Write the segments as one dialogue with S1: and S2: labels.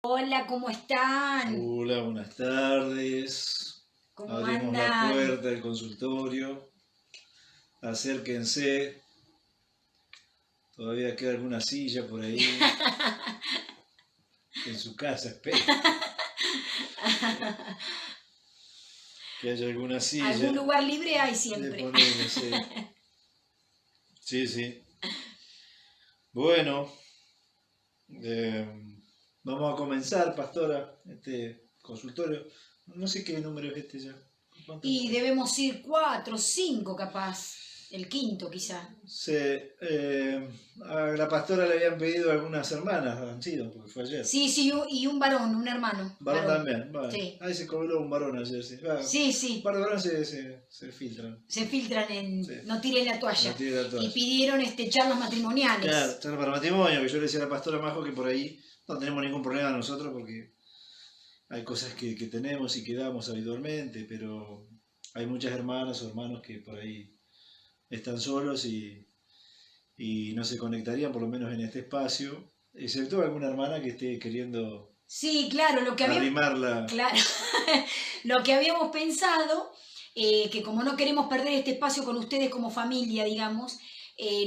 S1: Hola, ¿cómo están?
S2: Hola, buenas tardes.
S1: ¿Cómo
S2: Abrimos la
S1: andan?
S2: puerta del consultorio. Acérquense. Todavía queda alguna silla por ahí. En su casa, espero que haya alguna
S1: Algún
S2: silla.
S1: lugar libre hay
S2: De
S1: siempre.
S2: ponerle, sí. Sí, sí. Bueno, eh, vamos a comenzar, pastora, este consultorio. No sé qué número es este ya. ¿Cuánto
S1: Y
S2: número?
S1: debemos ir 4, 5 capaz. El quinto quizá.
S2: Sí, a la pastora le habían pedido algunas hermanas, han sido, porque fue ayer.
S1: Sí, sí, y un varón, un hermano.
S2: Varón
S1: Varón.
S2: también, bueno.
S1: Sí.
S2: Ahí se coló un varón ayer, sí.
S1: Sí,
S2: Un
S1: sí.
S2: par de varones se filtran.
S1: Se filtran
S2: Sí,
S1: en No tiren la
S2: no
S1: toalla.
S2: tiene la
S1: Y
S2: toalla.
S1: pidieron charlas
S2: Claro,
S1: matrimoniales.
S2: charla para matrimonio, que yo le decía a la pastora Majo que por ahí no tenemos ningún problema nosotros porque hay cosas que tenemos y que damos habitualmente, pero hay muchas hermanas o hermanos que por ahí están solos y no se conectarían, por lo menos en este espacio, excepto alguna hermana que esté queriendo
S1: Sí, claro,
S2: arrimarla.
S1: claro, lo que habíamos pensado, que como no queremos perder este espacio con ustedes como familia, digamos,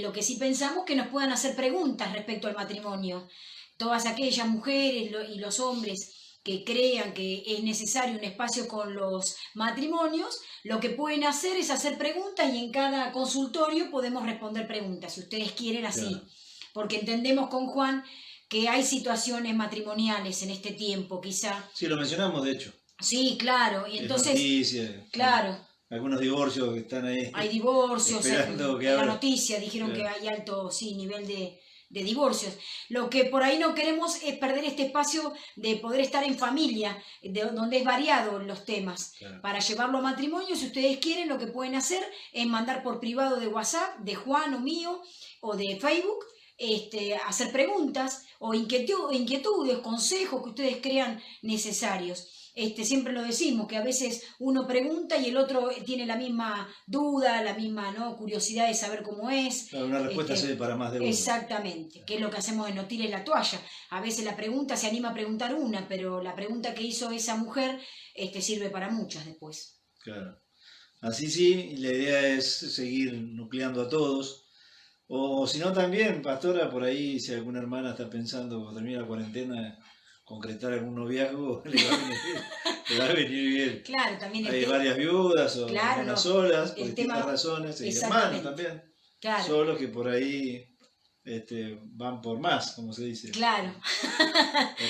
S1: lo que sí pensamos que nos puedan hacer preguntas respecto al matrimonio. Todas aquellas mujeres y los hombres que crean que es necesario un espacio con los matrimonios, lo que pueden hacer es hacer preguntas y en cada consultorio podemos responder preguntas, si ustedes quieren así.
S2: Claro.
S1: Porque entendemos con Juan que hay situaciones matrimoniales en este tiempo, quizá.
S2: Sí, lo mencionamos de hecho.
S1: Sí, claro, y
S2: Es
S1: entonces,
S2: noticia,
S1: claro,
S2: algunos divorcios que están
S1: hay
S2: ahí
S1: divorcios,
S2: esperando que
S1: en la
S2: abra.
S1: noticia dijeron que
S2: Claro,
S1: hay alto, sí, nivel de divorcios. Lo que por ahí no queremos es perder este espacio de poder estar en familia, donde es variado los temas.
S2: claro.
S1: Para llevarlo a matrimonio, si ustedes quieren, lo que pueden hacer es mandar por privado de WhatsApp, de Juan o mío, o de Facebook, hacer preguntas o inquietudes, consejos que ustedes crean necesarios. Siempre lo decimos, que a veces uno pregunta y el otro tiene la misma duda, la misma, ¿no?, curiosidad de saber cómo es.
S2: Claro, una respuesta sirve para más de uno.
S1: Exactamente, que es lo que hacemos en No tires la toalla. A veces la pregunta se anima a preguntar una, pero la pregunta que hizo esa mujer sirve para muchas después.
S2: Claro. Así sí, la idea es seguir nucleando a todos. O si no también, pastora, por ahí si alguna hermana está pensando cuando termine la cuarentena concretar algún noviazgo, le va a venir bien.
S1: Claro, también
S2: Hay varias viudas o
S1: claro,
S2: hermanas
S1: no,
S2: solas por
S1: el
S2: distintas
S1: tema,
S2: razones, y hermanos
S1: exactamente,
S2: también,
S1: claro,
S2: solos que por ahí van por más, como se dice,
S1: claro.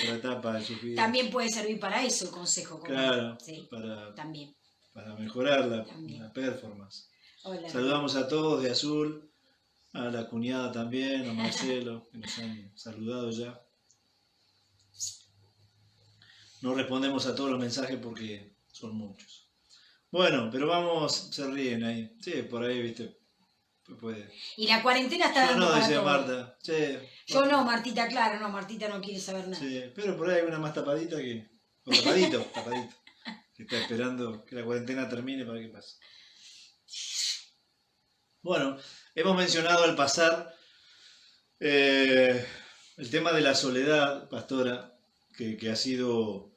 S2: otra etapa de sus vidas.
S1: También puede servir para eso el consejo, como no.
S2: Claro,
S1: Sí,
S2: para,
S1: también,
S2: para mejorar
S1: también.
S2: la performance.
S1: Hola, Rey.
S2: Saludamos a todos de azul, a la cuñada también, a Marcelo, que nos han saludado ya. No respondemos a todos los mensajes porque son muchos. Bueno, pero vamos, se ríen ahí. Sí, por ahí, viste, puede.
S1: Y la cuarentena está
S2: Yo
S1: dando
S2: no,
S1: para
S2: decía
S1: todo.
S2: Marta. Che,
S1: Yo no, Martita, claro, no, Martita no quiere saber nada.
S2: sí, pero por ahí hay una más tapadita que. O tapadito, tapadito. Que está esperando que la cuarentena termine para que pase. Bueno, hemos mencionado al pasar el tema de la soledad, pastora, que ha sido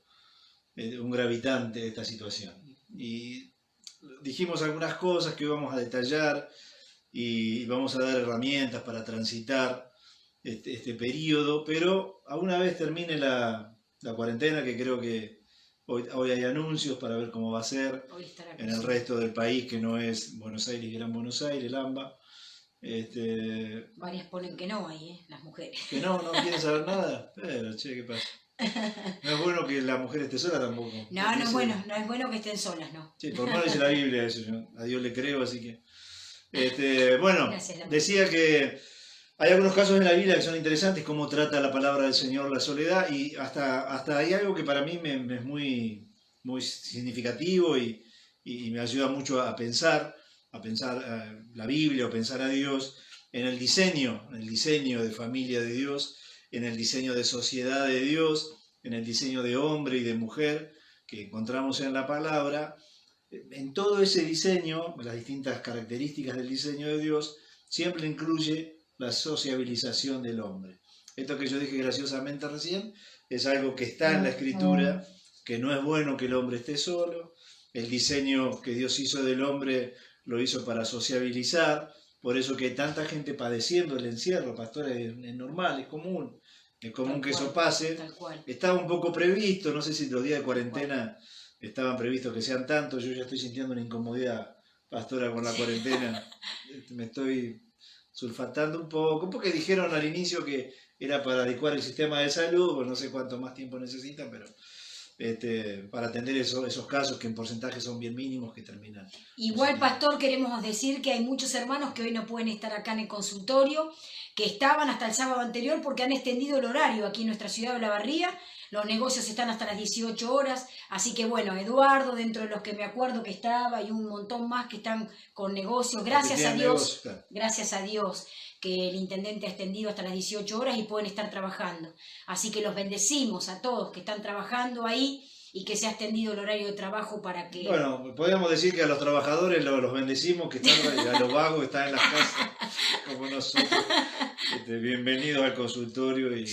S2: un gravitante de esta situación. Y dijimos algunas cosas que vamos a detallar y vamos a dar herramientas para transitar este periodo, pero a una vez termine la cuarentena, que creo que hoy hay anuncios para ver cómo va a ser
S1: Hoy estará
S2: en el
S1: creciendo.
S2: resto del país, que no es Buenos Aires y Gran Buenos Aires, el AMBA.
S1: Varias ponen que no hay, las mujeres.
S2: Que no quieren saber nada, pero che, ¿qué pasa? No es bueno que la mujer esté sola tampoco.
S1: No, no es bueno, no es bueno que estén solas, no.
S2: Sí, por lo menos dice la Biblia eso, yo a Dios le creo, así que... bueno,
S1: Gracias,
S2: decía que hay algunos casos en la Biblia que son interesantes, cómo trata la palabra del Señor la soledad, y hasta hay algo que para mí me es muy significativo y me ayuda mucho a pensar la Biblia o pensar a Dios en el diseño de familia de Dios, en el diseño de sociedad de Dios, en el diseño de hombre y de mujer que encontramos en la palabra. En todo ese diseño, las distintas características del diseño de Dios, siempre incluye la sociabilización del hombre. Esto que yo dije graciosamente recién es algo que está en la Escritura, que no es bueno que el hombre esté solo. El diseño que Dios hizo del hombre lo hizo para sociabilizar, por eso que hay tanta gente padeciendo el encierro, pastor, es normal, es común que eso pase.
S1: Tal cual.
S2: Estaba un poco previsto, no sé si los días de cuarentena estaban previstos que sean tantos, yo ya estoy sintiendo una incomodidad, pastora, con la cuarentena, me estoy sulfatando un poco, porque dijeron al inicio que era para adecuar el sistema de salud, pues no sé cuánto más tiempo necesitan, pero para atender esos casos que en porcentaje son bien mínimos que terminan.
S1: Igual, pastor, queremos decir que hay muchos hermanos que hoy no pueden estar acá en el consultorio, que estaban hasta el sábado anterior porque han extendido el horario aquí en nuestra ciudad de Olavarría. Los negocios están hasta las 18 horas, así que bueno, Eduardo, dentro de los que me acuerdo que estaba, y un montón más que están con negocios, gracias a Dios, gracias a Dios, que el intendente ha extendido hasta las 18 horas y pueden estar trabajando. Así que los bendecimos a todos que están trabajando ahí y que se ha extendido el horario de trabajo para que...
S2: Bueno, podríamos decir que a los trabajadores los bendecimos, que están, a los vagos que están en las casas, como nosotros. Bienvenidos al consultorio y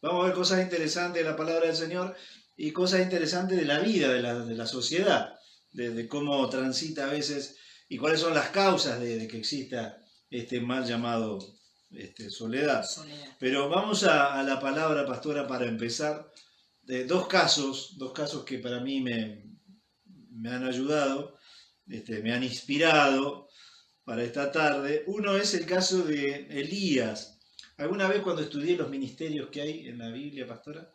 S2: vamos a ver cosas interesantes de la palabra del Señor y cosas interesantes de la vida, de la sociedad, de cómo transita a veces y cuáles son las causas de que exista este mal llamado soledad. Pero vamos a la palabra, pastora, para empezar. Dos casos que para mí me han ayudado, me han inspirado para esta tarde. Uno es el caso de Elías. Alguna vez cuando estudié los ministerios que hay en la Biblia, pastora,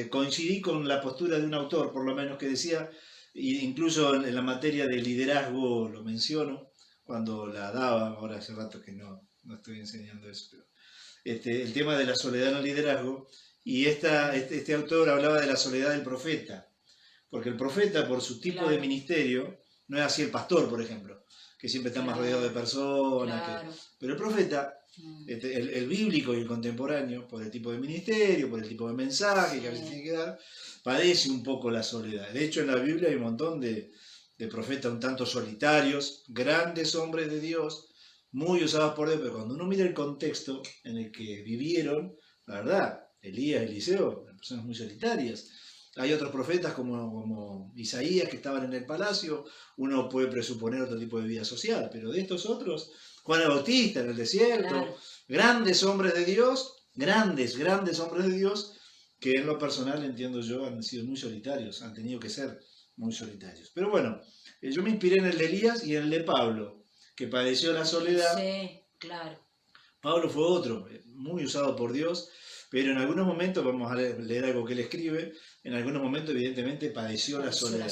S2: coincidí con la postura de un autor, por lo menos, que decía, incluso en la materia de liderazgo lo menciono, cuando la daba, ahora hace rato que no estoy enseñando eso, pero el tema de la soledad en el liderazgo, y este autor hablaba de la soledad del profeta, porque el profeta, por su tipo de ministerio, no es así el pastor, por ejemplo, que siempre está más rodeado de personas, pero el profeta, el bíblico y el contemporáneo, por el tipo de ministerio, por el tipo de mensaje que a veces tiene que dar, padece un poco la soledad. De hecho, en la Biblia hay un montón de profetas un tanto solitarios, grandes hombres de Dios, muy usados por Dios, pero cuando uno mira el contexto en el que vivieron, la verdad, Elías, Eliseo, personas muy solitarias. Hay otros profetas como Isaías que estaban en el palacio, uno puede presuponer otro tipo de vida social, pero de estos otros, Juan el Bautista en el desierto, grandes hombres de Dios, grandes hombres de Dios, que en lo personal, entiendo yo, han sido muy solitarios, han tenido que ser muy solitarios. Pero bueno, yo me inspiré en el de Elías y en el de Pablo, que padeció la soledad.
S1: Sí, claro.
S2: Pablo fue otro, muy usado por Dios, pero en algunos momentos, vamos a leer algo que él escribe, en algunos momentos evidentemente padeció la soledad.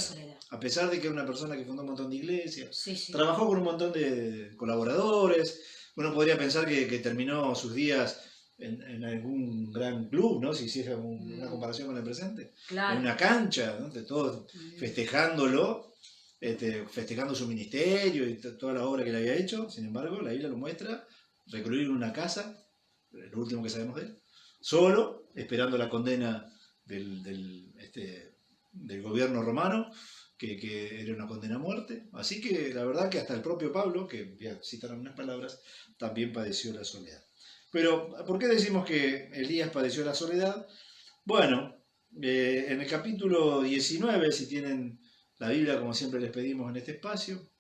S2: A pesar de que era una persona que fundó un montón de iglesias, trabajó con un montón de colaboradores, uno podría pensar que terminó sus días en algún gran club, ¿no? Si hiciera una comparación con el presente, en una cancha, ¿no? De todos festejándolo, festejando su ministerio y toda la obra que le había hecho. Sin embargo, la Biblia lo muestra recluido en una casa, lo último que sabemos de él, solo, esperando la condena del gobierno romano, que era una condena a muerte. Así que la verdad que hasta el propio Pablo, que voy a citar unas palabras, también padeció la soledad. Pero, ¿por qué decimos que Elías padeció la soledad? Bueno, en el capítulo 19, si tienen la Biblia, como siempre les pedimos en este espacio,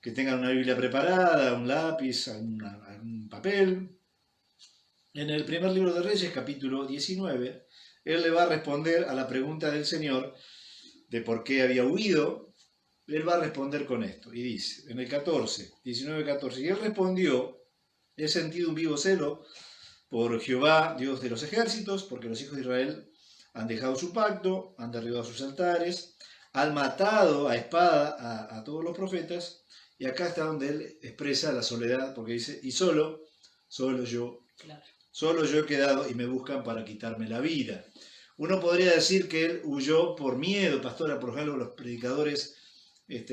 S2: que tengan una Biblia preparada, un lápiz, algún papel. En el primer libro de Reyes, capítulo 19, él le va a responder a la pregunta del Señor de por qué había huido. Él va a responder con esto, y dice, en el 19:14, y él respondió, he sentido un vivo celo por Jehová, Dios de los ejércitos, porque los hijos de Israel han dejado su pacto, han derribado sus altares, han matado a espada a todos los profetas, y acá está donde él expresa la soledad, porque dice, y solo yo, solo yo he quedado y me buscan para quitarme la vida. Uno podría decir que él huyó por miedo, pastora, por ejemplo, los predicadores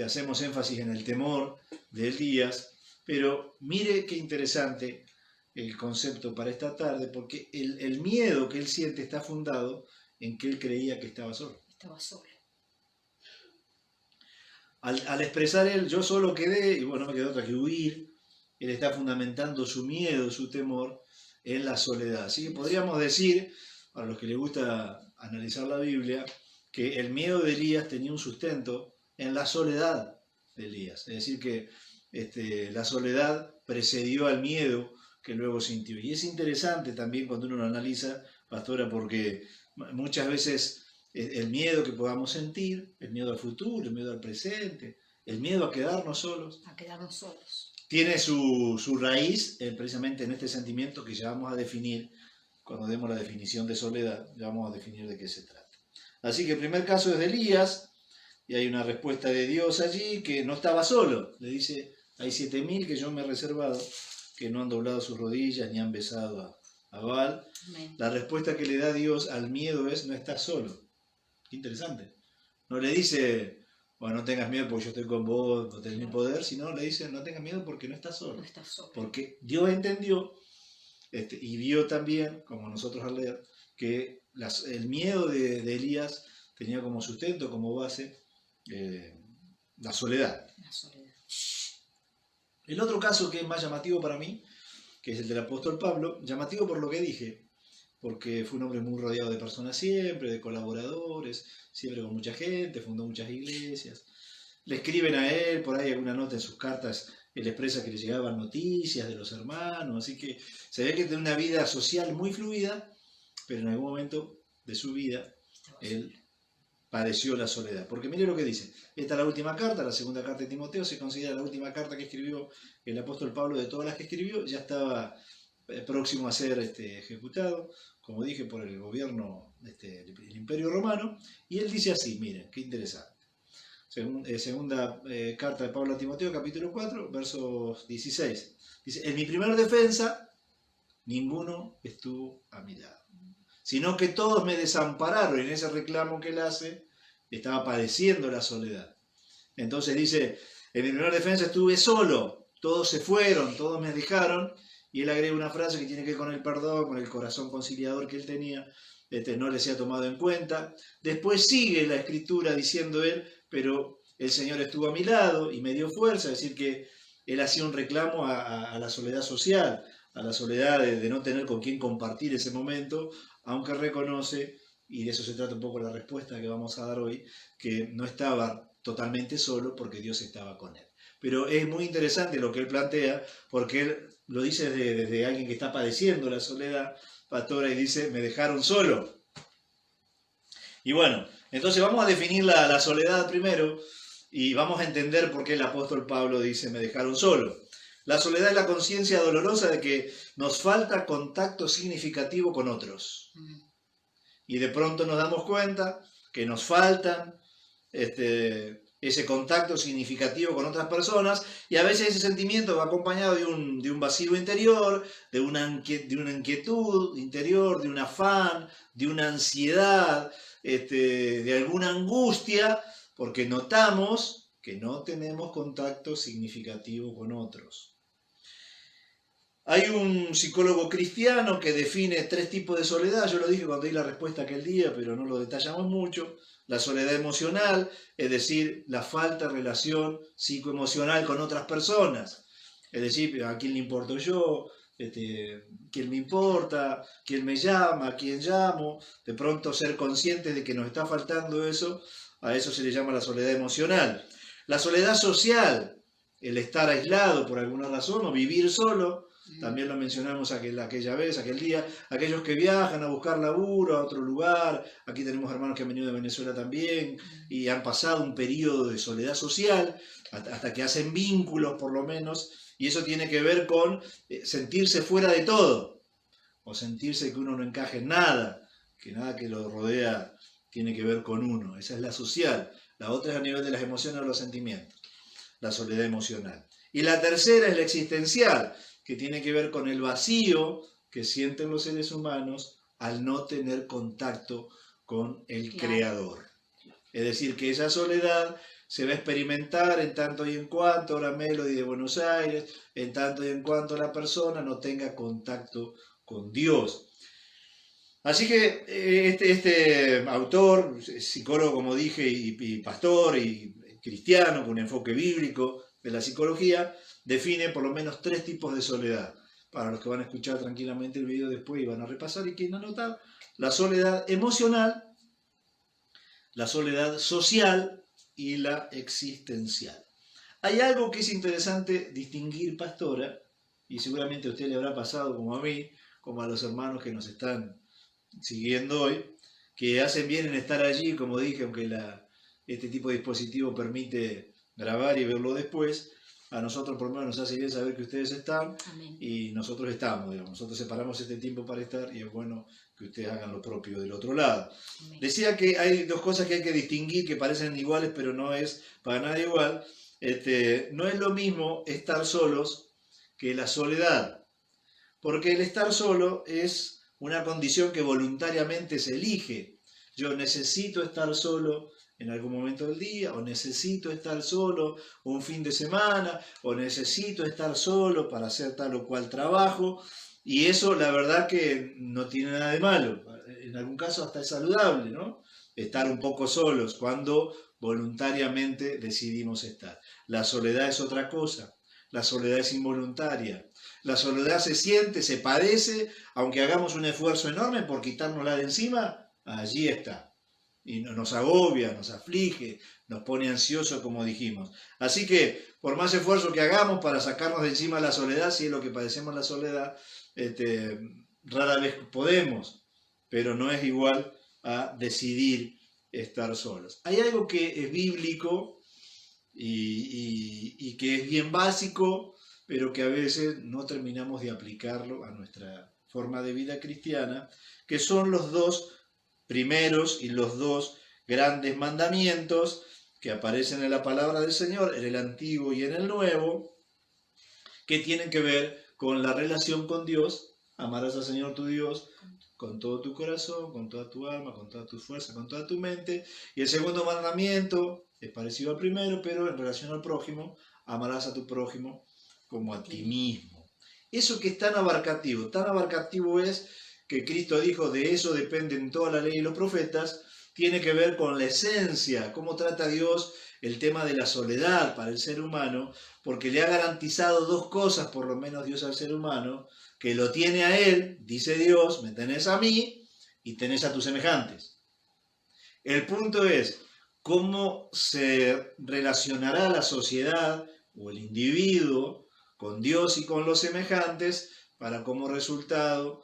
S2: hacemos énfasis en el temor de Elías, pero mire qué interesante el concepto para esta tarde, porque el miedo que él siente está fundado en que él creía que estaba solo.
S1: Estaba solo.
S2: Al expresar él, yo solo quedé, y bueno, no me quedó otra que huir, él está fundamentando su miedo, su temor, en la soledad. Así que podríamos decir, para los que les gusta analizar la Biblia, que el miedo de Elías tenía un sustento en la soledad de Elías. Es decir, que la soledad precedió al miedo que luego sintió. Y es interesante también cuando uno lo analiza, pastora, porque muchas veces el miedo que podamos sentir, el miedo al futuro, el miedo al presente, el miedo a quedarnos solos, tiene su raíz precisamente en este sentimiento que ya vamos a definir, cuando demos la definición de soledad, ya vamos a definir de qué se trata. Así que el primer caso es de Elías, y hay una respuesta de Dios allí que no estaba solo. Le dice, hay 7.000 que yo me he reservado, que no han doblado sus rodillas ni han besado a Baal.
S1: Amén.
S2: La respuesta que le da Dios al miedo es, no estás solo. Qué interesante. No le dice, bueno, no tengas miedo porque yo estoy con vos, no tenés mi poder, sino le dice, no tengas miedo porque no estás solo.
S1: No estás solo.
S2: Porque Dios entendió y vio también, como nosotros al leer, que el miedo de Elías tenía como sustento, como base, la soledad.
S1: La soledad.
S2: El otro caso que es más llamativo para mí, que es el del apóstol Pablo, llamativo por lo que dije, porque fue un hombre muy rodeado de personas siempre, de colaboradores, siempre con mucha gente, fundó muchas iglesias. Le escriben a él, por ahí alguna nota en sus cartas, él expresa que le llegaban noticias de los hermanos, así que se ve que tiene una vida social muy fluida, pero en algún momento de su vida él padeció la soledad. Porque mire lo que dice, esta es la última carta, la segunda carta de Timoteo, se considera la última carta que escribió el apóstol Pablo. De todas las que escribió, ya estaba próximo a ser ejecutado, como dije, por el gobierno del Imperio Romano, y él dice así, miren, qué interesante. Segunda carta de Pablo a Timoteo, capítulo 4, versos 16. Dice, en mi primera defensa, ninguno estuvo a mi lado, sino que todos me desampararon. Y en ese reclamo que él hace, estaba padeciendo la soledad. Entonces dice, en mi primera defensa estuve solo, todos se fueron, todos me dejaron, y él agrega una frase que tiene que ver con el perdón, con el corazón conciliador que él tenía, no les ha tomado en cuenta. Después sigue la escritura diciendo él, pero el Señor estuvo a mi lado y me dio fuerza, es decir, que él hacía un reclamo a la soledad social, a la soledad de no tener con quién compartir ese momento, aunque reconoce, y de eso se trata un poco la respuesta que vamos a dar hoy, que no estaba totalmente solo porque Dios estaba con él. Pero es muy interesante lo que él plantea, porque él lo dice desde alguien que está padeciendo la soledad, pastora, y dice, me dejaron solo. Y bueno, entonces vamos a definir la soledad primero, y vamos a entender por qué el apóstol Pablo dice, me dejaron solo. La soledad es la conciencia dolorosa de que nos falta contacto significativo con otros. Y de pronto nos damos cuenta que nos faltan ese contacto significativo con otras personas, y a veces ese sentimiento va acompañado de un vacío interior, de una inquietud interior, de un afán, de una ansiedad, de alguna angustia, porque notamos que no tenemos contacto significativo con otros. Hay un psicólogo cristiano que define 3 tipos de soledad. Yo lo dije cuando di la respuesta aquel día, pero no lo detallamos mucho. La soledad emocional, es decir, la falta de relación psicoemocional con otras personas. Es decir, ¿a quién le importo yo? ¿Quién me importa? ¿Quién me llama? ¿A quién llamo? De pronto ser conscientes de que nos está faltando eso, a eso se le llama la soledad emocional. La soledad social, el estar aislado por alguna razón o vivir solo, también lo mencionamos aquella vez, aquel día, aquellos que viajan a buscar laburo a otro lugar. Aquí tenemos hermanos que han venido de Venezuela también y han pasado un periodo de soledad social hasta que hacen vínculos por lo menos, y eso tiene que ver con sentirse fuera de todo o sentirse que uno no encaje en nada, que nada que lo rodea tiene que ver con uno. Esa es la social. La otra es a nivel de las emociones o los sentimientos, la soledad emocional. Y la tercera es la existencial, que tiene que ver con el vacío que sienten los seres humanos al no tener contacto con el Creador. Es decir, que esa soledad se va a experimentar en tanto y en cuanto, ahora Melody de Buenos Aires, en tanto y en cuanto la persona no tenga contacto con Dios. Así que este autor, psicólogo como dije, y pastor, y cristiano, con un enfoque bíblico de la psicología, define por lo menos 3 tipos de soledad. para los que van a escuchar tranquilamente el video después y van a repasar y quieren anotar, la soledad emocional, la soledad social y la existencial. Hay algo que es interesante distinguir, pastora, y seguramente a usted le habrá pasado como a mí, como a los hermanos que nos están siguiendo hoy, que hacen bien en estar allí, como dije, aunque este tipo de dispositivo permite grabar y verlo después, a nosotros por lo menos nos hace bien saber que ustedes están. Amén. Y nosotros estamos, digamos, nosotros separamos este tiempo para estar y es bueno que ustedes hagan lo propio del otro lado. Amén. Decía que hay dos cosas que hay que distinguir que parecen iguales, pero no es para nada igual. No es lo mismo estar solos que la soledad, porque el estar solo es una condición que voluntariamente se elige. Yo necesito estar solo en algún momento del día, o necesito estar solo un fin de semana, o necesito estar solo para hacer tal o cual trabajo, y eso la verdad que no tiene nada de malo, en algún caso hasta es saludable, ¿no? Estar un poco solos cuando voluntariamente decidimos estar. La soledad es otra cosa, la soledad es involuntaria, la soledad se siente, se padece, aunque hagamos un esfuerzo enorme por quitárnosla de encima, allí está. Y nos agobia, nos aflige, nos pone ansioso, como dijimos. Así que, por más esfuerzo que hagamos para sacarnos de encima la soledad, si es lo que padecemos la soledad, rara vez podemos, pero no es igual a decidir estar solos. Hay algo que es bíblico y que es bien básico, pero que a veces no terminamos de aplicarlo a nuestra forma de vida cristiana, que son los dos primeros y los dos grandes mandamientos que aparecen en la palabra del Señor, en el Antiguo y en el Nuevo, que tienen que ver con la relación con Dios. Amarás al Señor tu Dios con todo tu corazón, con toda tu alma, con toda tu fuerza, con toda tu mente. Y el segundo mandamiento es parecido al primero, pero en relación al prójimo, amarás a tu prójimo como a ti mismo. Eso que es tan abarcativo es que Cristo dijo, de eso dependen toda la ley y los profetas, tiene que ver con la esencia, cómo trata Dios el tema de la soledad para el ser humano, porque le ha garantizado dos cosas, por lo menos Dios al ser humano, que lo tiene a él, dice Dios, me tenés a mí y tenés a tus semejantes. El punto es, ¿cómo se relacionará la sociedad o el individuo con Dios y con los semejantes para como resultado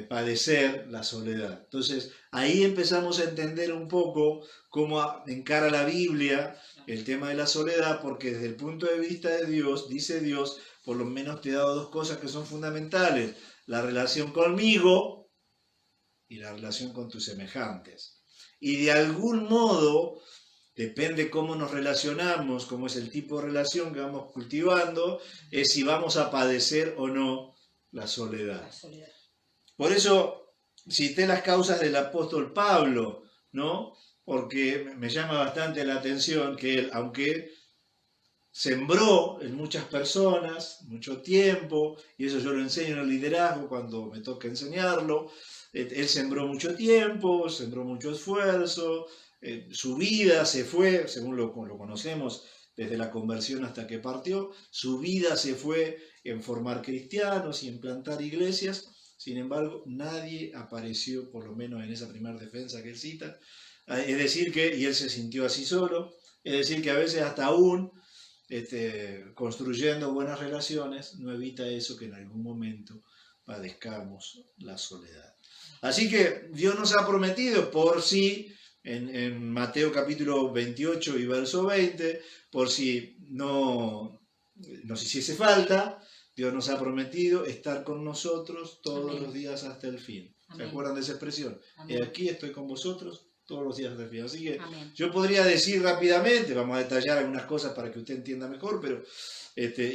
S2: padecer la soledad? Entonces ahí empezamos a entender un poco cómo encara la Biblia el tema de la soledad, porque desde el punto de vista de Dios, dice Dios, por lo menos te he dado dos cosas que son fundamentales, la relación conmigo y la relación con tus semejantes. Y de algún modo, depende cómo nos relacionamos, cómo es el tipo de relación que vamos cultivando, es si vamos a padecer o no la soledad. Por eso cité las causas del apóstol Pablo, ¿no? Porque me llama bastante la atención que él, aunque sembró en muchas personas mucho tiempo, y eso yo lo enseño en el liderazgo cuando me toca enseñarlo, él sembró mucho tiempo, sembró mucho esfuerzo, su vida se fue, según lo conocemos, desde la conversión hasta que partió, su vida se fue en formar cristianos y en plantar iglesias. Sin embargo, nadie apareció, por lo menos en esa primera defensa que él cita, es decir que, y él se sintió así solo, es decir que a veces hasta aún construyendo buenas relaciones no evita eso que en algún momento padezcamos la soledad. Así que Dios nos ha prometido por si, en Mateo capítulo 28 y verso 20, por si no nos hiciese falta, Dios nos ha prometido estar con nosotros todos Amén. Los días hasta el fin. Amén. ¿Se acuerdan de esa expresión? Aquí estoy con vosotros todos los días hasta el fin. Así que Amén. Yo podría decir rápidamente, vamos a detallar algunas cosas para que usted entienda mejor, pero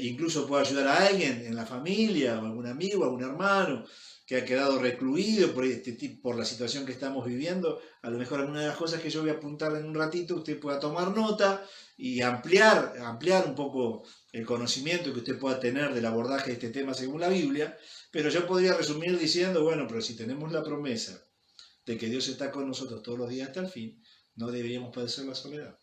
S2: incluso puedo ayudar a alguien en la familia, o algún amigo, algún hermano que ha quedado recluido por la situación que estamos viviendo. A lo mejor alguna de las cosas que yo voy a apuntar en un ratito, usted pueda tomar nota y ampliar un poco el conocimiento que usted pueda tener del abordaje de este tema según la Biblia, pero yo podría resumir diciendo, bueno, pero si tenemos la promesa de que Dios está con nosotros todos los días hasta el fin, no deberíamos padecer la soledad.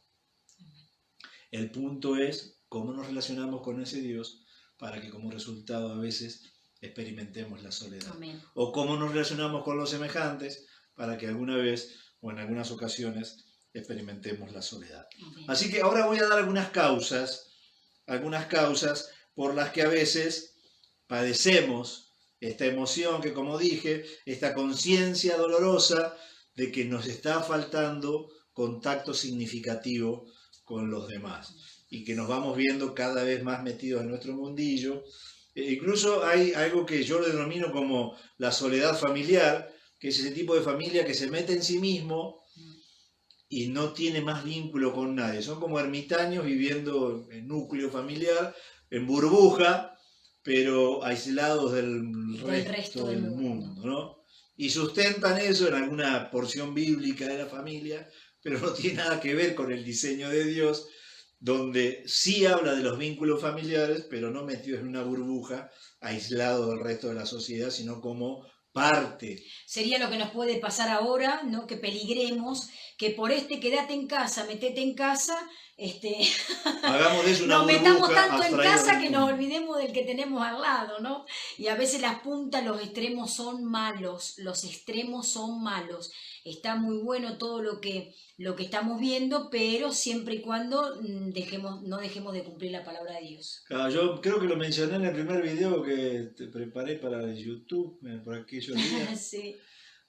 S2: El punto es cómo nos relacionamos con ese Dios para que como resultado a veces experimentemos la soledad.
S1: Amén.
S2: O cómo nos relacionamos con los semejantes para que alguna vez o en algunas ocasiones experimentemos la soledad.
S1: Amén.
S2: Así que ahora voy a dar algunas causas por las que a veces padecemos esta emoción que, como dije, esta conciencia dolorosa de que nos está faltando contacto significativo con los demás y que nos vamos viendo cada vez más metidos en nuestro mundillo. Incluso hay algo que yo lo denomino como la soledad familiar, que es ese tipo de familia que se mete en sí mismo y no tiene más vínculo con nadie. Son como ermitaños viviendo en núcleo familiar, en burbuja, pero aislados del resto del mundo, ¿no? Y sustentan eso en alguna porción bíblica de la familia, pero no tiene nada que ver con el diseño de Dios, donde sí habla de los vínculos familiares, pero no metido en una burbuja, aislado del resto de la sociedad, sino como parte.
S1: Sería lo que nos puede pasar ahora, ¿no? Que peligremos, que por quédate en casa, metete en casa,
S2: hagamos de eso una
S1: nos
S2: burbuja,
S1: metamos tanto en casa que
S2: del
S1: nos
S2: mundo.
S1: olvidemos del que tenemos al lado, ¿no? Y a veces las puntas, los extremos son malos, los extremos son malos. Está muy bueno todo lo que estamos viendo, pero siempre y cuando no dejemos de cumplir la palabra de Dios.
S2: Claro, yo creo que lo mencioné en el primer video que te preparé para YouTube, por aquellos días,
S1: Sí,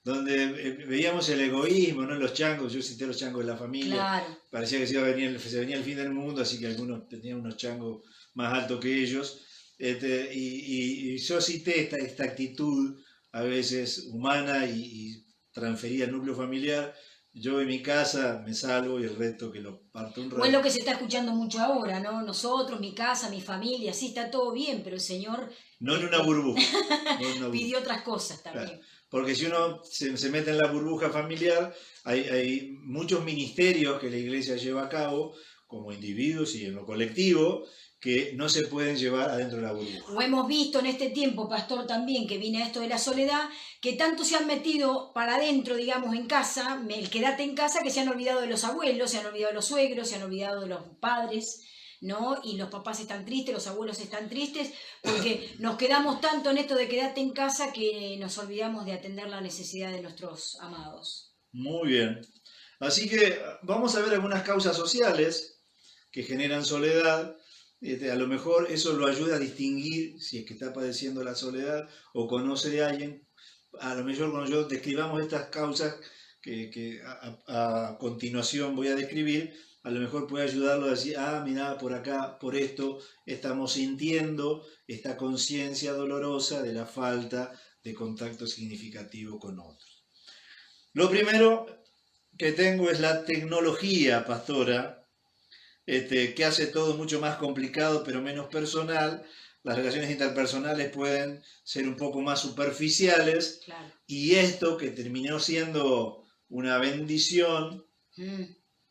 S2: donde veíamos el egoísmo, ¿no? Los changos, yo cité los changos de la familia,
S1: claro.
S2: parecía que se venía el fin del mundo, así que algunos tenían unos changos más altos que ellos, y yo cité esta actitud a veces humana y transferida al núcleo familiar. Yo en mi casa me salvo y el resto que lo parto un rato.
S1: O es lo que se está escuchando mucho ahora, ¿no? Nosotros, mi casa, mi familia, sí, está todo bien, pero el Señor
S2: No en una burbuja. No en una
S1: pidió otras cosas también.
S2: Claro. Porque si uno se mete en la burbuja familiar, hay muchos ministerios que la iglesia lleva a cabo, como individuos y en lo colectivo, que no se pueden llevar adentro de la burbuja.
S1: O hemos visto en este tiempo, pastor, también, que viene esto de la soledad, que tanto se han metido para adentro, digamos, en casa, el quédate en casa, que se han olvidado de los abuelos, se han olvidado de los suegros, se han olvidado de los padres, ¿no? Y los papás están tristes, los abuelos están tristes, porque nos quedamos tanto en esto de quedarte en casa que nos olvidamos de atender la necesidad de nuestros amados.
S2: Muy bien. Así que vamos a ver algunas causas sociales que generan soledad. A lo mejor eso lo ayuda a distinguir si es que está padeciendo la soledad o conoce de alguien. A lo mejor cuando yo describamos estas causas que a continuación voy a describir, a lo mejor puede ayudarlo a decir, mira, por acá, por esto, estamos sintiendo esta conciencia dolorosa de la falta de contacto significativo con otros. Lo primero que tengo es la tecnología, pastora, que hace todo mucho más complicado pero menos personal. Las relaciones interpersonales pueden ser un poco más superficiales,
S1: claro. Y
S2: esto que terminó siendo una bendición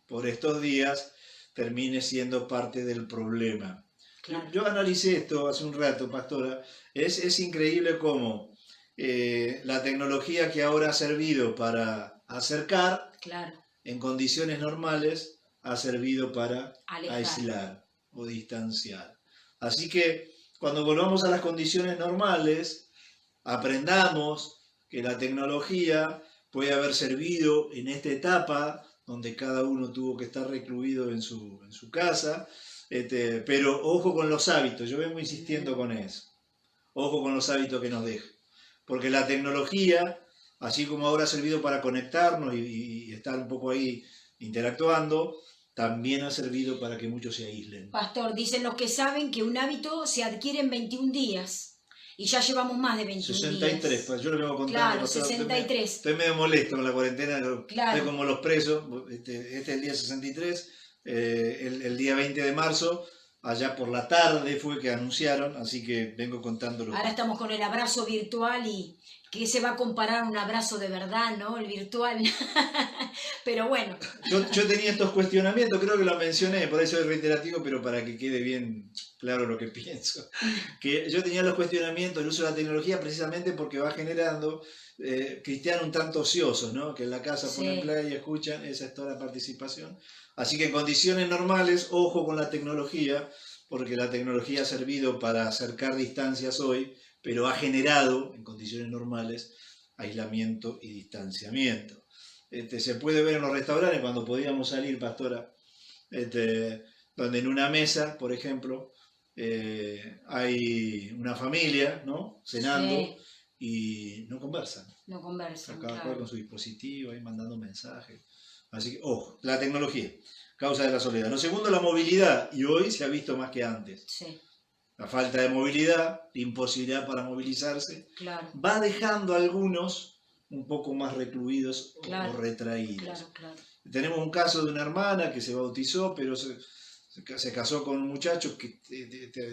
S2: por estos días, termine siendo parte del problema. Claro. Yo analicé esto hace un rato, pastora. Es increíble cómo la tecnología que ahora ha servido para acercar, claro, en condiciones normales, ha servido para aislar o distanciar. Así que cuando volvamos a las condiciones normales, aprendamos que la tecnología puede haber servido en esta etapa donde cada uno tuvo que estar recluido en su casa, pero ojo con los hábitos, yo vengo insistiendo con eso, ojo con los hábitos que nos deja, porque la tecnología, así como ahora ha servido para conectarnos y estar un poco ahí interactuando, también ha servido para que muchos se aíslen.
S1: Pastor, dicen los que saben que un hábito se adquiere en 21 días. Y ya llevamos más de 21
S2: 63,
S1: días.
S2: Pues yo lo vengo contando.
S1: Claro, 63.
S2: Estoy medio molesto con la cuarentena,
S1: claro.
S2: Estoy como los presos. Este es el día 63, el día 20 de marzo, allá por la tarde fue que anunciaron, así que vengo contándolo.
S1: Ahora estamos con el abrazo virtual y que se va a comparar a un abrazo de verdad, ¿no? El virtual. Pero bueno.
S2: Yo tenía estos cuestionamientos, creo que lo mencioné, por eso es reiterativo, pero para que quede bien claro lo que pienso. Que yo tenía los cuestionamientos del uso de la tecnología precisamente porque va generando cristianos un tanto ociosos, ¿no? Que en la casa ponen play y escuchan, esa es toda la participación. Así que en condiciones normales, ojo con la tecnología, porque la tecnología ha servido para acercar distancias hoy, pero ha generado, en condiciones normales, aislamiento y distanciamiento. Se puede ver en los restaurantes cuando podíamos salir, pastora, donde en una mesa, por ejemplo, hay una familia, ¿no? Cenando,
S1: Sí,
S2: y no conversan.
S1: no conversan,
S2: Cada cual
S1: claro.
S2: con su dispositivo, ahí mandando mensajes. Así que, ojo, la tecnología, causa de la soledad. Lo segundo, la movilidad, y hoy se ha visto más que antes.
S1: Sí,
S2: La falta de movilidad, la imposibilidad para movilizarse,
S1: claro,
S2: va dejando a algunos un poco más recluidos
S1: claro,
S2: o retraídos.
S1: claro, claro.
S2: Tenemos un caso de una hermana que se bautizó, pero se casó con un muchacho que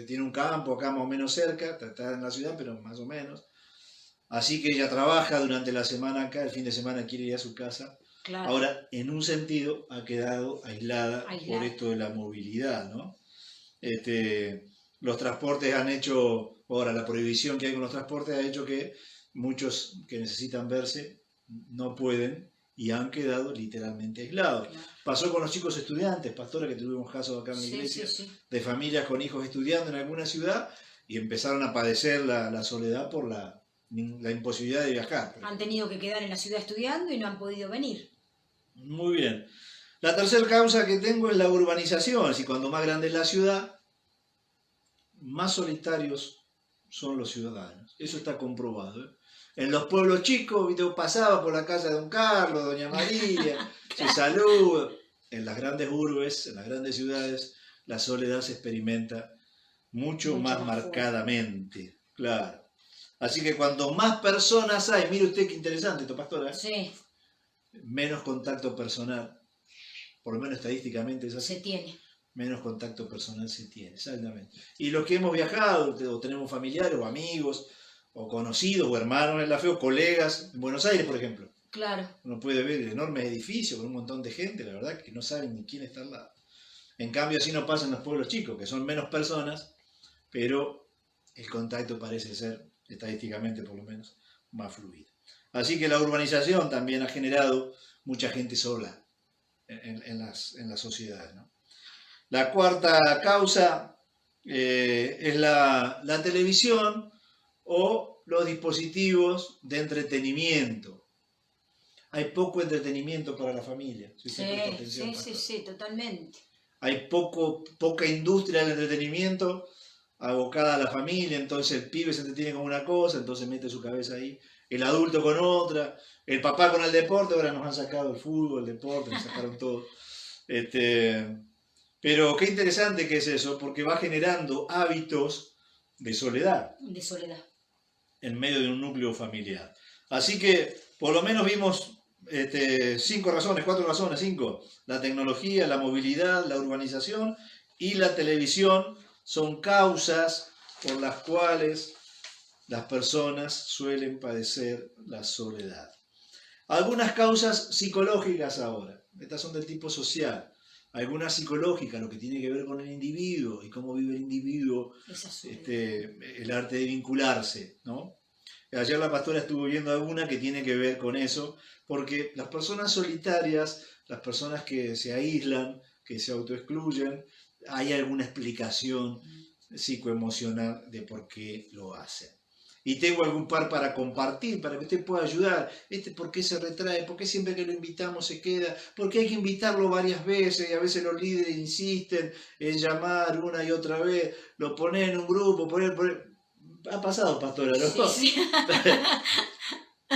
S2: tiene un campo acá más o menos cerca, está en la ciudad, pero más o menos. Así que ella trabaja durante la semana acá, el fin de semana quiere ir a su casa.
S1: Claro.
S2: Ahora, en un sentido, ha quedado aislada por
S1: Aislada.
S2: esto de la movilidad, ¿no? Los transportes han hecho, ahora la prohibición que hay con los transportes ha hecho que muchos que necesitan verse no pueden y han quedado literalmente aislados.
S1: Claro.
S2: Pasó con los chicos estudiantes, pastora, que tuvimos casos acá en la iglesia,
S1: Sí.
S2: de familias con hijos estudiando en alguna ciudad y empezaron a padecer la soledad por la imposibilidad de viajar.
S1: Han tenido que quedar en la ciudad estudiando y no han podido venir.
S2: Muy bien. La tercera causa que tengo es la urbanización. Si cuando más grande es la ciudad, más solitarios son los ciudadanos. Eso está comprobado, ¿eh? En los pueblos chicos, ¿viste? Pasaba por la casa de don Carlos, doña María, se saluda. En las grandes urbes, en las grandes ciudades, la soledad se experimenta mucho más marcadamente. Claro. Así que cuanto más personas hay, mire usted qué interesante esto, pastora, ¿eh?
S1: Sí.
S2: Menos contacto personal, por lo menos estadísticamente es así.
S1: Se tiene.
S2: Menos contacto personal se tiene, exactamente. Y los que hemos viajado, o tenemos familiares, o amigos, o conocidos, o hermanos en la fe, o colegas, en Buenos Aires, por ejemplo.
S1: Claro.
S2: Uno puede ver enormes edificios con un montón de gente, la verdad que no saben ni quién está al lado. En cambio, así no pasa en los pueblos chicos, que son menos personas, pero el contacto parece ser, estadísticamente por lo menos, más fluido. Así que la urbanización también ha generado mucha gente sola en las sociedades, ¿no? La cuarta causa es la televisión o los dispositivos de entretenimiento. Hay poco entretenimiento para la familia. Si usted presta atención,
S1: sí, totalmente.
S2: Hay poca industria del entretenimiento abocada a la familia, entonces el pibe se entretiene con una cosa, entonces mete su cabeza ahí, el adulto con otra, el papá con el deporte, ahora nos han sacado el fútbol, el deporte, nos sacaron todo. Pero qué interesante que es eso, porque va generando hábitos de soledad.
S1: De soledad.
S2: En medio de un núcleo familiar. Así que por lo menos vimos 4 razones. La tecnología, la movilidad, la urbanización y la televisión son causas por las cuales las personas suelen padecer la soledad. Algunas causas psicológicas ahora, estas son del tipo social. Algunas psicológicas, lo que tiene que ver con el individuo y cómo vive el individuo, el arte de vincularse, ¿no? Ayer la pastora estuvo viendo alguna que tiene que ver con eso, porque las personas solitarias, las personas que se aíslan, que se autoexcluyen, hay alguna explicación psicoemocional de por qué lo hacen. Y tengo algún par para compartir, para que usted pueda ayudar. ¿Por qué se retrae? ¿Por qué siempre que lo invitamos se queda? ¿Por qué hay que invitarlo varias veces? Y a veces los líderes insisten en llamar una y otra vez. Lo ponen en un grupo, poner. Ha pasado, pastora, ¿no?
S1: Sí.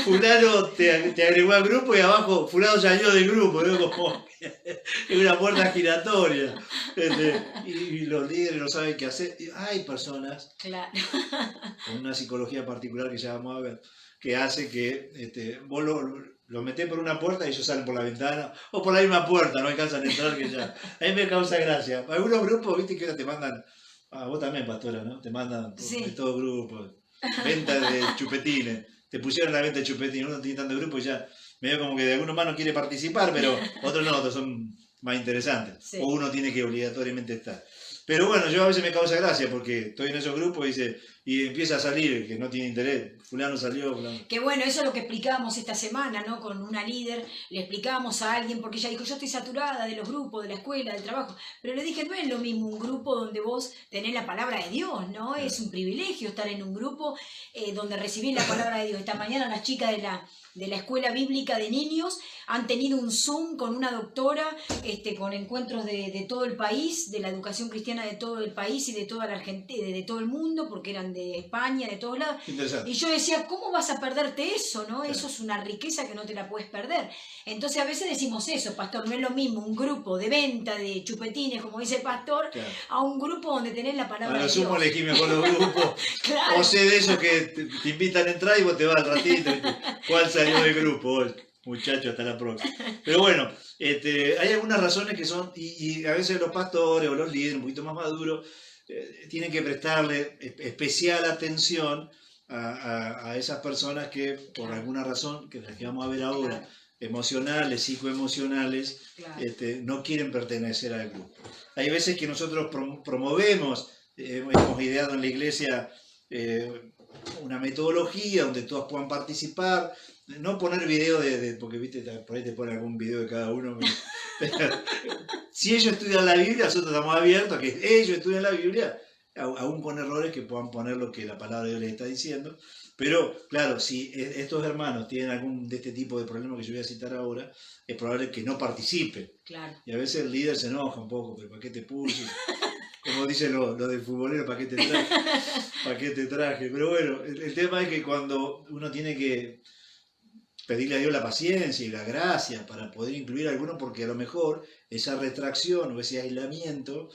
S2: Fulano te agregó al grupo y abajo fulano salió del grupo, ¿no? Como es una puerta giratoria. Y los líderes no saben qué hacer. Hay personas con una psicología particular que ya vamos a ver, que hace que vos lo metés por una puerta y ellos salen por la ventana, o por la misma puerta, no alcanzan a entrar, que ya. A mí me causa gracia. Algunos grupos, viste, que ahora te mandan, vos también, pastora, ¿no? Te mandan de todo grupo, venta de chupetines. Te pusieron la venta de chupetines, uno tiene tanto grupo y ya medio como que de algunos más no quiere participar, pero otros no, otros son más interesantes. Sí. O uno tiene que obligatoriamente estar. Pero bueno, yo a veces me causa gracia porque estoy en esos grupos y empieza a salir el que no tiene interés. Fulano salió, fulano.
S1: Que bueno, eso es lo que explicábamos esta semana, ¿no? Con una líder, le explicábamos a alguien, porque ella dijo, yo estoy saturada de los grupos, de la escuela, del trabajo. Pero le dije, no es lo mismo un grupo donde vos tenés la palabra de Dios, ¿no? Es un privilegio estar en un grupo donde recibís la palabra de Dios. Esta mañana las chicas de la escuela bíblica de niños han tenido un Zoom con una doctora, con encuentros de todo el país, de la educación cristiana de todo el país y de toda la Argentina, de todo el mundo, porque eran de España, de todos lados.
S2: Interesante.
S1: Y yo decía, ¿cómo vas a perderte eso, no? Eso es una riqueza que no te la puedes perder. Entonces a veces decimos eso, pastor, no es lo mismo un grupo de venta de chupetines, como dice el pastor,
S2: Claro.
S1: a un grupo donde tenés la palabra
S2: A lo
S1: de
S2: sumo
S1: Dios.
S2: elegí mejor los grupos.
S1: Claro.
S2: O sé de esos que te invitan a entrar y vos te vas al ratito. ¿Cuál salió del grupo hoy? Muchachos, hasta la próxima. Pero bueno, hay algunas razones que son, y a veces los pastores o los líderes un poquito más maduros tienen que prestarle especial atención a esas personas que por alguna razón, que las que vamos a ver ahora,
S1: Claro.
S2: emocionales, psicoemocionales,
S1: Claro.
S2: no quieren pertenecer al grupo. Hay veces que nosotros promovemos, hemos ideado en la iglesia una metodología donde todos puedan participar, no poner video porque viste, por ahí te ponen algún video de cada uno. Si ellos estudian la Biblia, nosotros estamos abiertos a que ellos estudian la Biblia, aún con errores que puedan poner lo que la palabra de Dios les está diciendo. Pero claro, si estos hermanos tienen algún de este tipo de problemas que yo voy a citar ahora, es probable que no participen.
S1: Claro.
S2: Y a veces el líder se enoja un poco, pero ¿para qué te puse? Como dice lo del futbolero, ¿para qué te traje? ¿Para qué te traje? Pero bueno, el tema es que cuando uno tiene que pedirle a Dios la paciencia y la gracia para poder incluir a alguno, porque a lo mejor esa retracción o ese aislamiento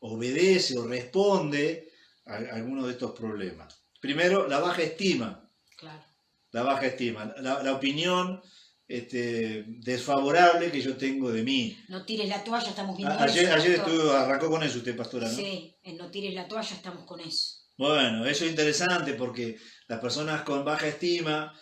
S2: obedece o responde a alguno de estos problemas. Primero, la baja estima.
S1: Claro.
S2: La baja estima, la opinión desfavorable que yo tengo de mí.
S1: No tires la toalla, estamos viendo
S2: Ayer
S1: eso.
S2: arrancó con eso usted, pastora, ¿no?
S1: Sí, en no tires la toalla estamos con eso.
S2: Bueno, eso es interesante porque las personas con baja estima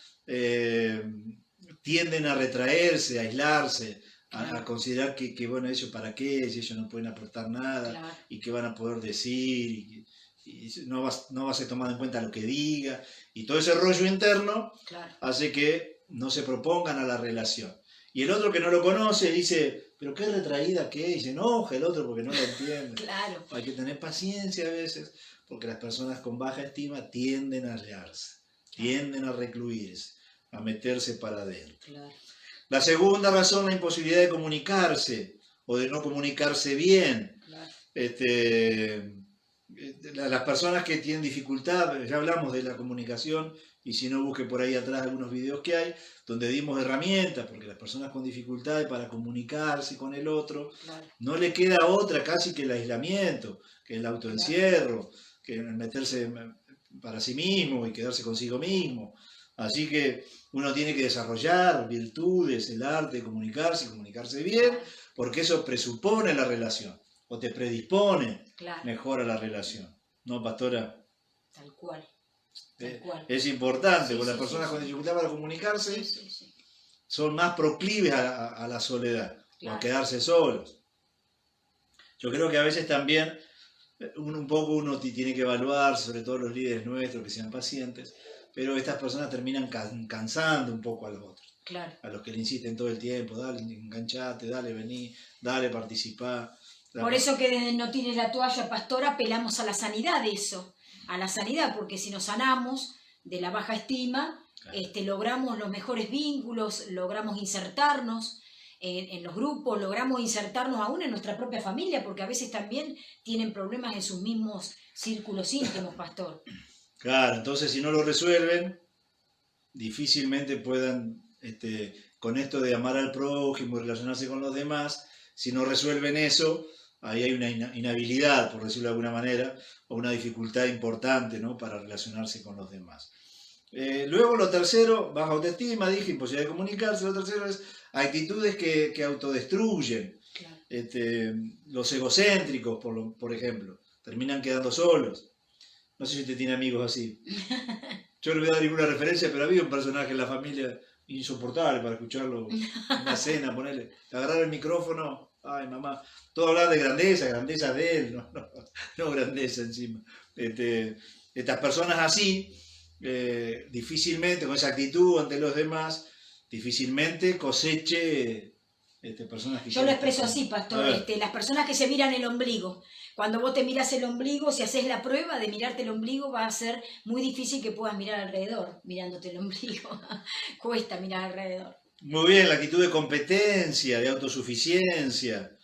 S2: tienden a retraerse, a aislarse,
S1: Claro.
S2: a considerar que, bueno, ellos para qué, si ellos no pueden aportar nada,
S1: Claro.
S2: y qué van a poder decir, y no va a ser tomado en cuenta lo que diga, y todo ese rollo interno
S1: Claro.
S2: hace que no se propongan a la relación. Y el otro que no lo conoce dice, pero qué retraída que es, y se enoja el otro porque no lo entiende.
S1: Claro.
S2: Hay que tener paciencia a veces, porque las personas con baja estima tienden a aislarse, tienden a recluirse, a meterse para adentro.
S1: Claro.
S2: La segunda razón, la imposibilidad de comunicarse o de no comunicarse bien.
S1: Claro.
S2: Las personas que tienen dificultad, ya hablamos de la comunicación, y si no, busque por ahí atrás algunos videos que hay, donde dimos herramientas, porque las personas con dificultades para comunicarse con el otro,
S1: Claro.
S2: no le queda otra casi que el aislamiento, que el autoencierro, que el meterse para sí mismo y quedarse consigo mismo. Así que uno tiene que desarrollar virtudes, el arte de comunicarse bien, porque eso presupone la relación, o te predispone
S1: Claro.
S2: mejor a la relación. ¿No, pastora?
S1: Tal cual. Tal cual.
S2: Es importante,
S1: Sí,
S2: porque
S1: sí,
S2: las personas
S1: sí,
S2: con
S1: sí.
S2: dificultad para comunicarse
S1: Sí, sí, sí.
S2: son más proclives a la soledad, o a
S1: Claro.
S2: quedarse solos. Yo creo que a veces también un poco uno tiene que evaluar, sobre todo los líderes nuestros, que sean pacientes, pero estas personas terminan cansando un poco a los otros,
S1: Claro.
S2: a los que le insisten todo el tiempo, dale, enganchate, dale, vení, dale, participá.
S1: Por eso que desde No tires la toalla, pastora, apelamos a la sanidad de eso, a la sanidad, porque si nos sanamos de la baja estima,
S2: Claro.
S1: logramos los mejores vínculos, logramos insertarnos en los grupos, logramos insertarnos aún en nuestra propia familia, porque a veces también tienen problemas en sus mismos círculos íntimos, pastor.
S2: Claro, entonces si no lo resuelven, difícilmente puedan, con esto de amar al prójimo y relacionarse con los demás, si no resuelven eso, ahí hay una inhabilidad, por decirlo de alguna manera, o una dificultad importante, ¿no?, para relacionarse con los demás. Luego lo tercero, baja autoestima, dije, imposibilidad de comunicarse. Lo tercero es actitudes que autodestruyen.
S1: Claro.
S2: Los egocéntricos, por ejemplo, terminan quedando solos. No sé si usted tiene amigos así. Yo no voy a dar ninguna referencia, pero había un personaje en la familia insoportable para escucharlo en una cena, ponerle, agarrar el micrófono Ay, mamá. Todo hablar de grandeza, grandeza de él, no grandeza encima. Estas personas así, difícilmente, con esa actitud ante los demás, difícilmente coseche personas que
S1: Yo lo
S2: quieran
S1: expreso
S2: estar
S1: así,
S2: con él. A
S1: pastor,
S2: ver,
S1: las personas que se miran el ombligo. Cuando vos te miras el ombligo, si haces la prueba de mirarte el ombligo, va a ser muy difícil que puedas mirar alrededor, mirándote el ombligo. Cuesta mirar alrededor.
S2: muy bien, la actitud de competencia, de autosuficiencia,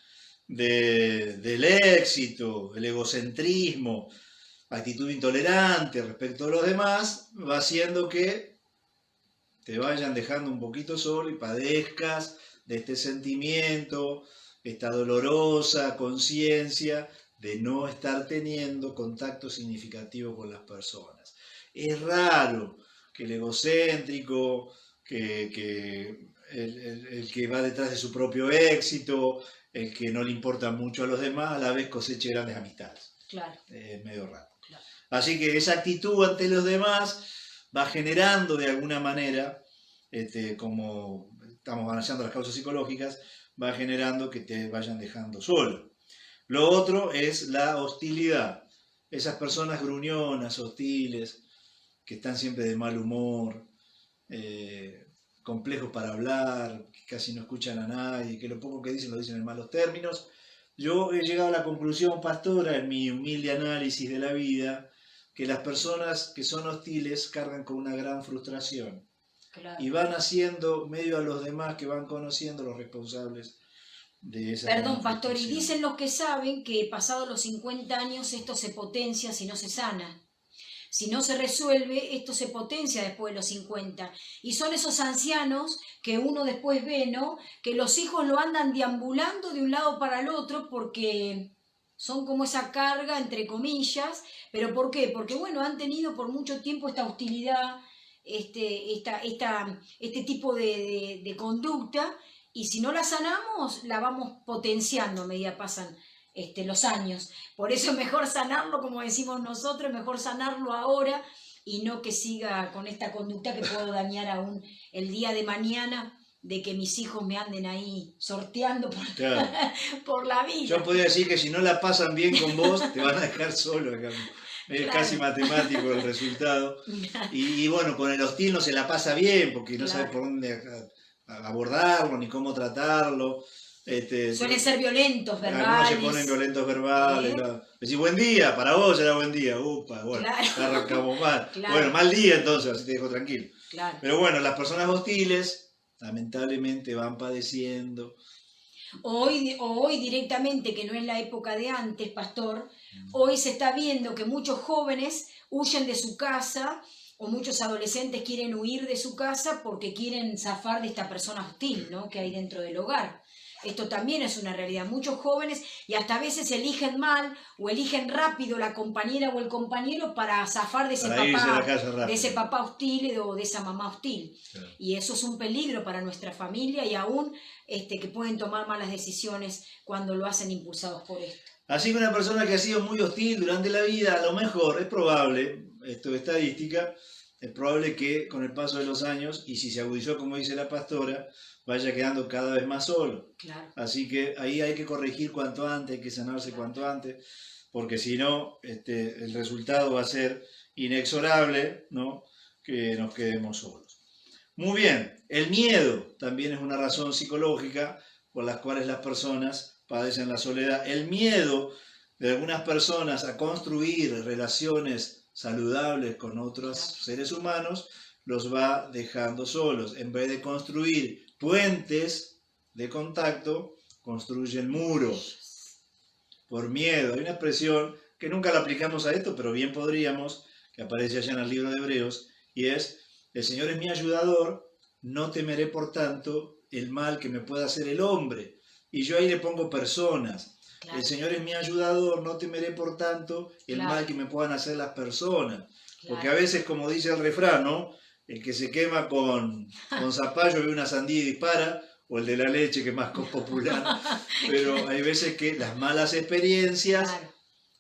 S2: del éxito, el egocentrismo, actitud intolerante respecto a los demás, va haciendo que te vayan dejando un poquito solo y padezcas de este sentimiento, esta dolorosa conciencia de no estar teniendo contacto significativo con las personas. Es raro que el egocéntrico, que el que va detrás de su propio éxito, el que no le importa mucho a los demás, a la vez coseche grandes amistades.
S1: Claro.
S2: Es medio raro.
S1: Claro.
S2: Así que esa actitud ante los demás va generando de alguna manera, como estamos analizando las causas psicológicas, va generando que te vayan dejando solo. Lo otro es la hostilidad. Esas personas gruñonas, hostiles, que están siempre de mal humor, complejos para hablar, que casi no escuchan a nadie, que lo poco que dicen lo dicen en malos términos. Yo he llegado a la conclusión, pastora, en mi humilde análisis de la vida, que las personas que son hostiles cargan con una gran frustración. Claro. Y van haciendo medio a los demás que van conociendo los responsables de esa.
S1: Perdón, pastor, y dicen los que saben que pasados los 50 años esto se potencia si no se sana. Si no se resuelve, esto se potencia después de los 50. Y son esos ancianos que uno después ve, ¿no? Que los hijos lo andan deambulando de un lado para el otro porque son como esa carga, entre comillas. ¿Pero por qué? Porque, bueno, han tenido por mucho tiempo esta hostilidad, este tipo de conducta, y si no la sanamos, la vamos potenciando a medida pasan los años. Por eso es mejor sanarlo, como decimos nosotros, es mejor sanarlo ahora y no que siga con esta conducta que puedo dañar aún el día de mañana, de que mis hijos me anden ahí sorteando
S2: claro.
S1: por la vida.
S2: Yo podría decir que si no la pasan bien con vos, te van a dejar solo acá. Es claro. Casi matemático el resultado. Y bueno, con el hostil no se la pasa bien, porque no sabe por dónde abordarlo, ni cómo tratarlo.
S1: Suelen ser violentos verbales.
S2: Algunos se ponen violentos verbales. Claro. Decís, buen día, para vos era buen día. Upa, bueno, claro. Arrancamos mal. Claro. Bueno, mal día entonces, así te dejo tranquilo.
S1: Claro.
S2: Pero bueno, las personas hostiles, lamentablemente, van padeciendo.
S1: Hoy directamente, que no es la época de antes, pastor, hoy se está viendo que muchos jóvenes huyen de su casa, o muchos adolescentes quieren huir de su casa porque quieren zafar de esta persona hostil, ¿no?, que hay dentro del hogar. Esto también es una realidad. Muchos jóvenes, y hasta a veces eligen mal o eligen rápido la compañera o el compañero para zafar de ese papá hostil o de esa mamá hostil. Claro. Y eso es un peligro para nuestra familia, y aún que pueden tomar malas decisiones cuando lo hacen impulsados por esto.
S2: Así que una persona que ha sido muy hostil durante la vida, a lo mejor es probable, esto es estadística, es probable que con el paso de los años, y si se agudizó como dice la pastora, vaya quedando cada vez más solo.
S1: Claro.
S2: Así que ahí hay que corregir cuanto antes, hay que sanarse cuanto antes, porque si no, el resultado va a ser inexorable, ¿no?, que nos quedemos solos. Muy bien, el miedo también es una razón psicológica por las cuales las personas padecen la soledad. El miedo de algunas personas a construir relaciones saludables con otros seres humanos los va dejando solos. En vez de construir puentes de contacto, construyen muros por miedo. Hay una expresión que nunca la aplicamos a esto, pero bien podríamos, que aparece allá en el libro de Hebreos, y es: el Señor es mi ayudador, no temeré por tanto el mal que me pueda hacer el hombre. Y yo ahí le pongo personas. Claro. El Señor es mi ayudador, no temeré por tanto el mal que me puedan hacer las personas. Claro. Porque a veces, como dice el refrán, ¿no?, el que se quema con zapallo ve una sandía y dispara, o el de la leche, que es más popular. Pero hay veces que las malas experiencias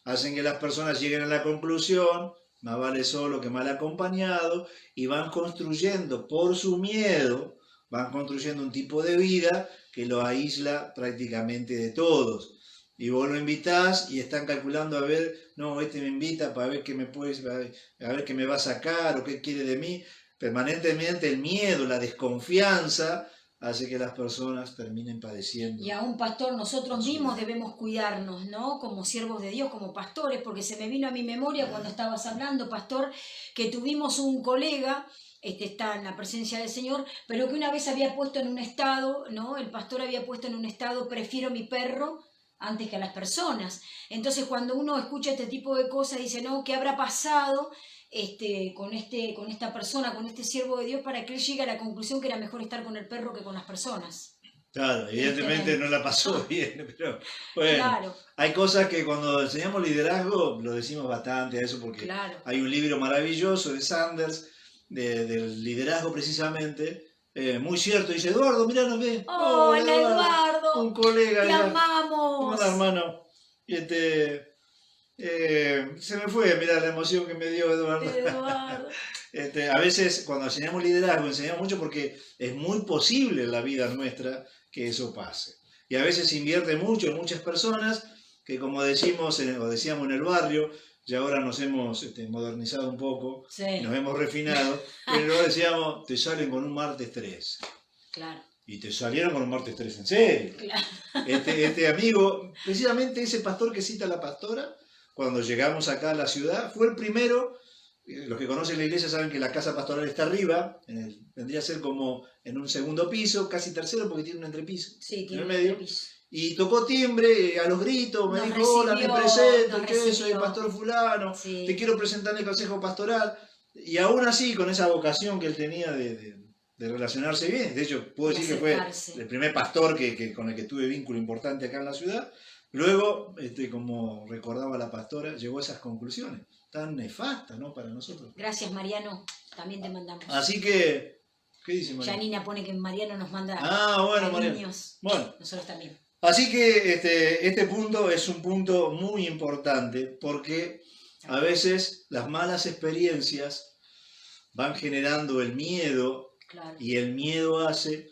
S2: hacen que las personas lleguen a la conclusión: más vale solo que mal acompañado, y van construyendo por su miedo, van construyendo un tipo de vida que lo aísla prácticamente de todos. Y vos lo invitás y están calculando a ver, no, este me invita para ver qué me puede, a ver qué me va a sacar o qué quiere de mí. Permanentemente el miedo, la desconfianza hace que las personas terminen padeciendo.
S1: Y aún, pastor, nosotros mismos debemos cuidarnos, ¿no? Como siervos de Dios, como pastores, porque se me vino a mi memoria cuando estabas hablando, pastor, que tuvimos un colega, está en la presencia del Señor, pero que una vez había puesto en un estado, ¿no? El pastor había puesto en un estado, prefiero mi perro antes que a las personas. Entonces, cuando uno escucha este tipo de cosas, dice, no, ¿qué habrá pasado con esta persona, con este siervo de Dios, para que él llegue a la conclusión que era mejor estar con el perro que con las personas?
S2: Claro, evidentemente no la pasó bien, pero bueno,
S1: Claro,
S2: hay cosas que cuando enseñamos liderazgo lo decimos bastante a eso porque
S1: claro.
S2: hay un libro maravilloso de Sanders, del liderazgo precisamente, muy cierto, dice Eduardo, mirá, nos ve,
S1: ¡Hola, Eduardo!
S2: un colega,
S1: ¡Te
S2: ya,
S1: amamos!
S2: un hermano, y se me fue, mirá la emoción que me dio Eduardo.
S1: Eduardo.
S2: A veces cuando enseñamos liderazgo enseñamos mucho porque es muy posible en la vida nuestra que eso pase. Y a veces se invierte mucho en muchas personas que, como decimos o decíamos en el barrio, ya ahora nos hemos modernizado un poco,
S1: Sí.
S2: nos hemos refinado, pero luego decíamos, te salen con un martes 3.
S1: Claro.
S2: Y te salieron con un martes 3 en serio.
S1: Claro.
S2: Este amigo, precisamente ese pastor que cita a la pastora, cuando llegamos acá a la ciudad, fue el primero. Los que conocen la iglesia saben que la casa pastoral está arriba, vendría a ser como en un segundo piso, casi tercero porque tiene un entrepiso.
S1: Sí, tiene
S2: en
S1: un
S2: el medio.
S1: entrepiso.
S2: Y tocó timbre a los gritos, me
S1: Nos
S2: dijo, hola, me
S1: recibió,
S2: presento,
S1: nos
S2: ¿qué? Soy
S1: recibió.
S2: el pastor fulano,
S1: Sí.
S2: te quiero presentar en el consejo pastoral. Y aún así, con esa vocación que él tenía de relacionarse bien, de hecho, puedo
S1: De
S2: decir que fue
S1: acercarse.
S2: el primer pastor con el que tuve vínculo importante acá en la ciudad. Luego, como recordaba la pastora, llegó a esas conclusiones tan nefastas, ¿no?, para nosotros.
S1: Gracias, Mariano. También te mandamos.
S2: Así que, ¿qué dice Mariano?
S1: Janina pone que Mariano nos manda
S2: Bueno, Mariano.
S1: niños.
S2: Bueno.
S1: Nosotros también.
S2: Así que este punto es un punto muy importante porque a veces las malas experiencias van generando el miedo.
S1: Claro.
S2: Y el miedo hace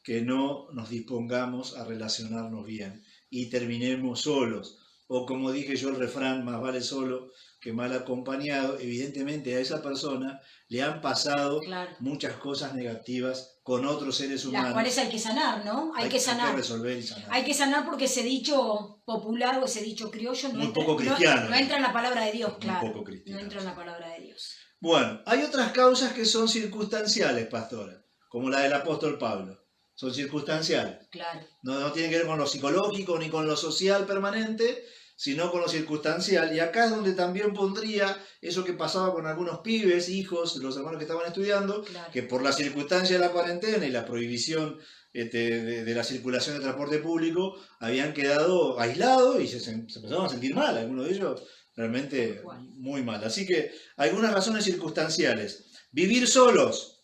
S2: que no nos dispongamos a relacionarnos bien y terminemos solos. O como dije yo el refrán, más vale solo que mal acompañado. Evidentemente a esa persona le han pasado muchas cosas negativas con otros seres humanos.
S1: Las cuales hay que sanar, ¿no? Hay que sanar.
S2: Hay que resolver y sanar.
S1: Hay que sanar porque ese dicho popular o ese dicho criollo no, entra,
S2: poco cristiano,
S1: no entra en la palabra de Dios,
S2: muy
S1: claro.
S2: Poco cristiano.
S1: No entra en la palabra de Dios.
S2: Bueno, hay otras causas que son circunstanciales, pastora, como la del apóstol Pablo. Son circunstanciales.
S1: Claro.
S2: No tienen que ver con lo psicológico ni con lo social permanente, sino con lo circunstancial. Y acá es donde también pondría eso que pasaba con algunos pibes, hijos, los hermanos que estaban estudiando, que por la circunstancia de la cuarentena y la prohibición de la circulación de transporte público, habían quedado aislados y se empezaron a sentir mal, algunos de ellos realmente muy mal. Así que algunas razones circunstanciales. Vivir solos.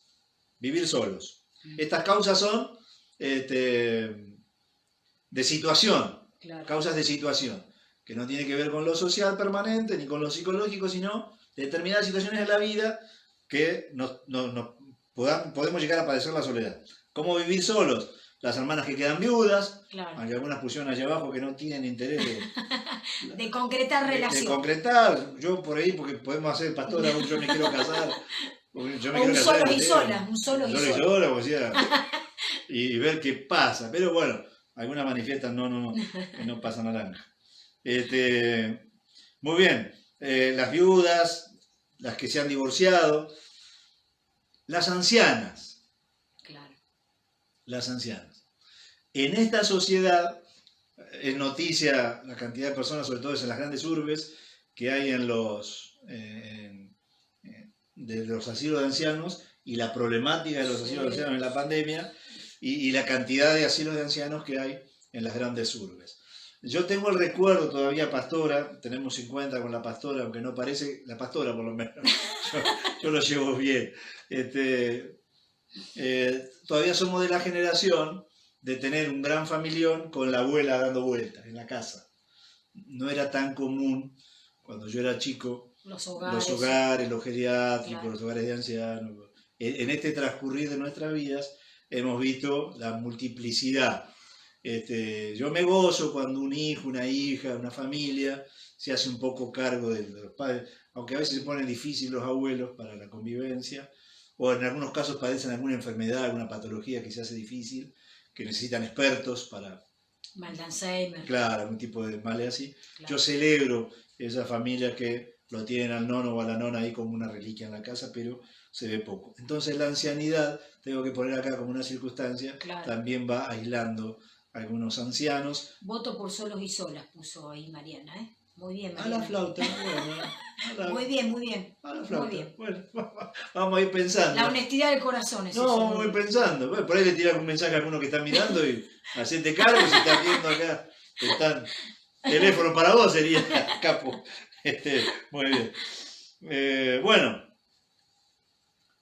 S2: Estas causas son de situación, causas de situación, que no tiene que ver con lo social permanente ni con lo psicológico, sino determinadas situaciones de la vida que podemos llegar a padecer la soledad. ¿Cómo vivir solos? Las hermanas que quedan viudas, aunque algunas pusieron allá abajo que no tienen interés
S1: de concretar relación.
S2: De concretar, yo por ahí, porque podemos hacer pastora, yo me quiero casar.
S1: Un solo y sola,
S2: o sea, y ver qué pasa. Pero bueno, algunas manifiestan, no pasa naranja. Muy bien, las viudas, las que se han divorciado, las ancianas.
S1: Claro.
S2: Las ancianas. En esta sociedad es noticia la cantidad de personas, sobre todo en las grandes urbes, que hay de los asilos de ancianos y la problemática de los asilos de ancianos en la pandemia y la cantidad de asilos de ancianos que hay en las grandes urbes. Yo tengo el recuerdo todavía, pastora, tenemos 50 con la pastora, aunque no parece, la pastora por lo menos, yo lo llevo bien. Todavía somos de la generación de tener un gran familión con la abuela dando vueltas en la casa. No era tan común cuando yo era chico los hogares, los geriátricos, los hogares de ancianos. En este transcurrir de nuestras vidas hemos visto la multiplicidad. Yo me gozo cuando un hijo, una hija, una familia se hace un poco cargo de los padres, aunque a veces se ponen difíciles los abuelos para la convivencia, o en algunos casos padecen alguna enfermedad, alguna patología que se hace difícil, que necesitan expertos para,
S1: Mal de Alzheimer.
S2: claro, algún tipo de mal así.
S1: Claro.
S2: Yo celebro esas familias que lo tienen al nono o a la nona ahí como una reliquia en la casa, pero se ve poco. Entonces la ancianidad, tengo que poner acá como una circunstancia,
S1: Claro.
S2: también va aislando a algunos ancianos.
S1: Voto por solos y solas, puso ahí Mariana, ¿eh? Muy bien,
S2: A
S1: Mariana.
S2: la flauta, bueno.
S1: Muy bien, muy bien.
S2: A la flauta.
S1: Muy bien.
S2: Bueno, vamos a ir pensando.
S1: La honestidad del corazón es
S2: No,
S1: eso.
S2: vamos a ir pensando. Bueno, por ahí le tiras un mensaje a alguno que está mirando y hacete cargo si estás viendo acá. Están... Teléfono para vos sería, capo. Muy bien. Bueno,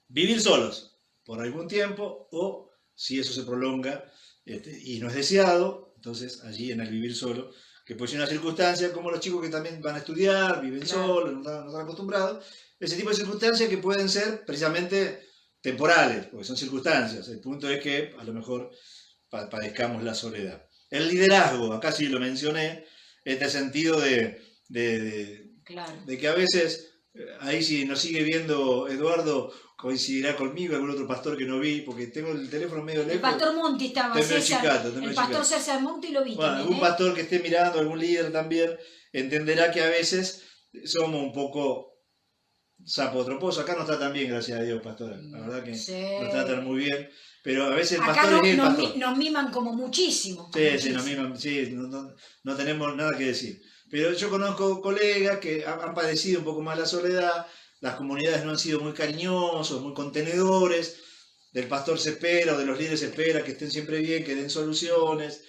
S2: vivir solos por algún tiempo o si eso se prolonga y no es deseado, entonces allí en el vivir solo, que puede ser una circunstancia como los chicos que también van a estudiar, viven
S1: Claro.
S2: solos, no están acostumbrados, ese tipo de circunstancias que pueden ser precisamente temporales, porque son circunstancias. El punto es que a lo mejor padezcamos la soledad. El liderazgo, acá sí lo mencioné, este sentido
S1: Claro.
S2: de que a veces, ahí si nos sigue viendo Eduardo, coincidirá conmigo, algún otro pastor que no vi, porque tengo el teléfono medio lejos.
S1: El pastor Monti estaba,
S2: Estoy medio
S1: César.
S2: chicato, estoy
S1: El
S2: medio
S1: pastor
S2: chicato.
S1: César Monti lo vi
S2: Bueno,
S1: también,
S2: algún pastor que esté mirando, algún líder también, entenderá que a veces somos un poco sapo troposo. Acá nos tratan bien, gracias a Dios, pastora. La verdad que
S1: Sí.
S2: nos tratan muy bien. Pero a veces el
S1: Acá
S2: pastor es el
S1: nos,
S2: pastor.
S1: nos miman como muchísimo.
S2: Sí,
S1: muchísimo.
S2: no tenemos nada que decir. Pero yo conozco colegas que han padecido un poco más la soledad, las comunidades no han sido muy cariñosos, muy contenedores, del pastor se espera o de los líderes se espera que estén siempre bien, que den soluciones,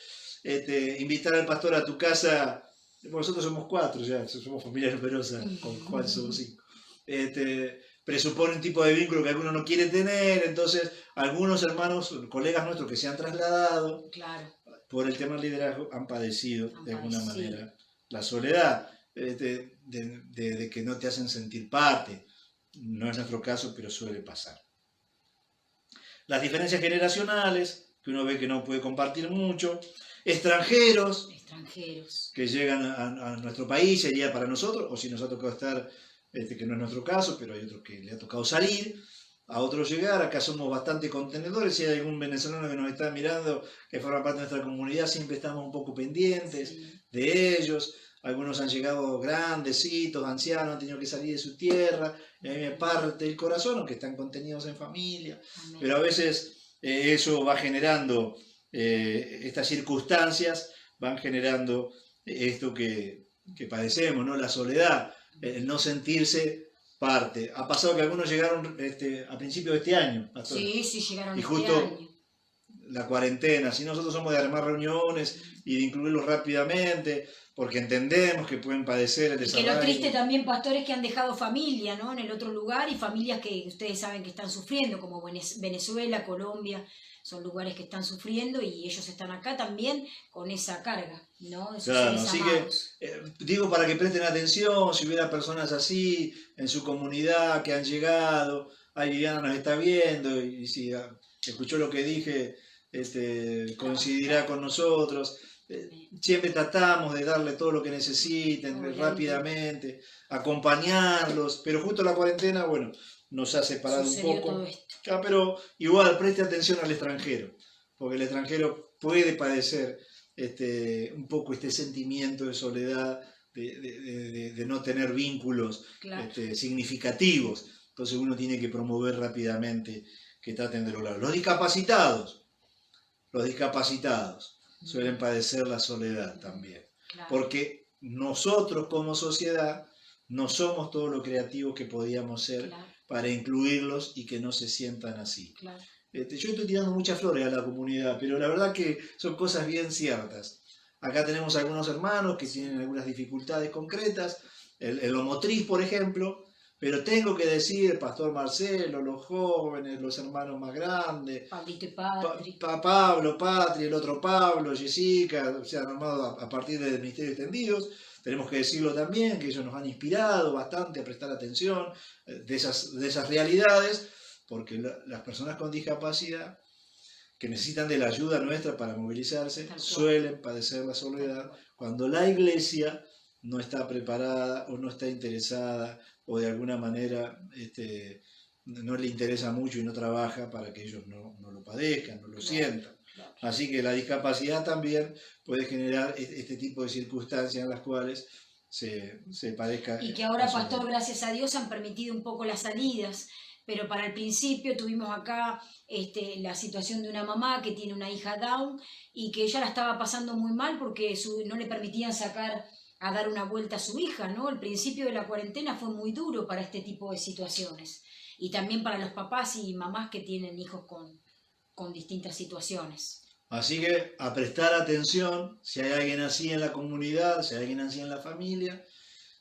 S2: invitar al pastor a tu casa, nosotros somos 4 ya, somos familia numerosa, con Juan somos 5. Presupone un tipo de vínculo que alguno no quiere tener, entonces algunos hermanos, colegas nuestros que se han trasladado,
S1: Claro.
S2: por el tema del liderazgo han padecido de alguna manera la soledad, de que no te hacen sentir parte. No es nuestro caso, pero suele pasar. Las diferencias generacionales, que uno ve que no puede compartir mucho, extranjeros que llegan a nuestro país, sería para nosotros, o si nos ha tocado estar, que no es nuestro caso, pero hay otros que le ha tocado salir, a otros llegar. Acá somos bastante contenedores. Si hay algún venezolano que nos está mirando, que forma parte de nuestra comunidad, siempre estamos un poco pendientes de ellos. Algunos han llegado grandecitos, ancianos, han tenido que salir de su tierra, y a mí me parte el corazón, aunque están contenidos en familia. Amén. Pero a veces eso va generando, estas circunstancias van generando esto que padecemos, ¿no? La soledad, el no sentirse parte. Ha pasado que algunos llegaron a principios de este año, pastor.
S1: Sí, llegaron
S2: y
S1: este
S2: justo
S1: año.
S2: La cuarentena, si nosotros somos de armar reuniones y de incluirlos rápidamente, porque entendemos que pueden padecer el desarrollo.
S1: Y que lo triste también, pastor, es que han dejado familia, ¿no? En el otro lugar, y familias que ustedes saben que están sufriendo, como Venezuela, Colombia, son lugares que están sufriendo y ellos están acá también con esa carga, ¿no?
S2: Claro, así que digo para que presten atención, si hubiera personas así en su comunidad que han llegado, ahí Viviana nos está viendo y si escuchó lo que dije, coincidirá con nosotros. Siempre tratamos de darle todo lo que necesiten rápidamente, acompañarlos, pero justo la cuarentena, bueno, nos ha separado un poco. Pero igual preste atención al extranjero, porque el extranjero puede padecer un poco este sentimiento de soledad, de no tener vínculos significativos. Entonces uno tiene que promover rápidamente que traten de lograrlo. Los discapacitados suelen padecer la soledad también, porque nosotros como sociedad no somos todo lo creativos que podíamos ser para incluirlos y que no se sientan así. Yo estoy tirando muchas flores a la comunidad, pero la verdad que son cosas bien ciertas. Acá tenemos algunos hermanos que tienen algunas dificultades concretas, en lo motriz, por ejemplo, pero tengo que decir, el pastor Marcelo, los jóvenes, los hermanos más grandes,
S1: Pablito y Patri.
S2: Pablo, Patri, el otro Pablo, Jessica, se han armado a partir del Ministerio Extendidos. Tenemos que decirlo también, que ellos nos han inspirado bastante a prestar atención de esas realidades, porque las personas con discapacidad, que necesitan de la ayuda nuestra para movilizarse,
S1: Tal cual.
S2: suelen padecer la soledad cuando la iglesia no está preparada o no está interesada o de alguna manera no le interesa mucho y no trabaja para que ellos no lo padezcan, no lo sientan.
S1: Claro.
S2: Así que la discapacidad también puede generar este tipo de circunstancias en las cuales se padezca.
S1: Y que ahora,
S2: la soledad.
S1: pastor, gracias a Dios han permitido un poco las salidas, pero para el principio tuvimos acá la situación de una mamá que tiene una hija Down y que ella la estaba pasando muy mal porque no le permitían sacar a dar una vuelta a su hija, ¿no? El principio de la cuarentena fue muy duro para este tipo de situaciones y también para los papás y mamás que tienen hijos con distintas situaciones.
S2: Así que a prestar atención, si hay alguien así en la comunidad, si hay alguien así en la familia,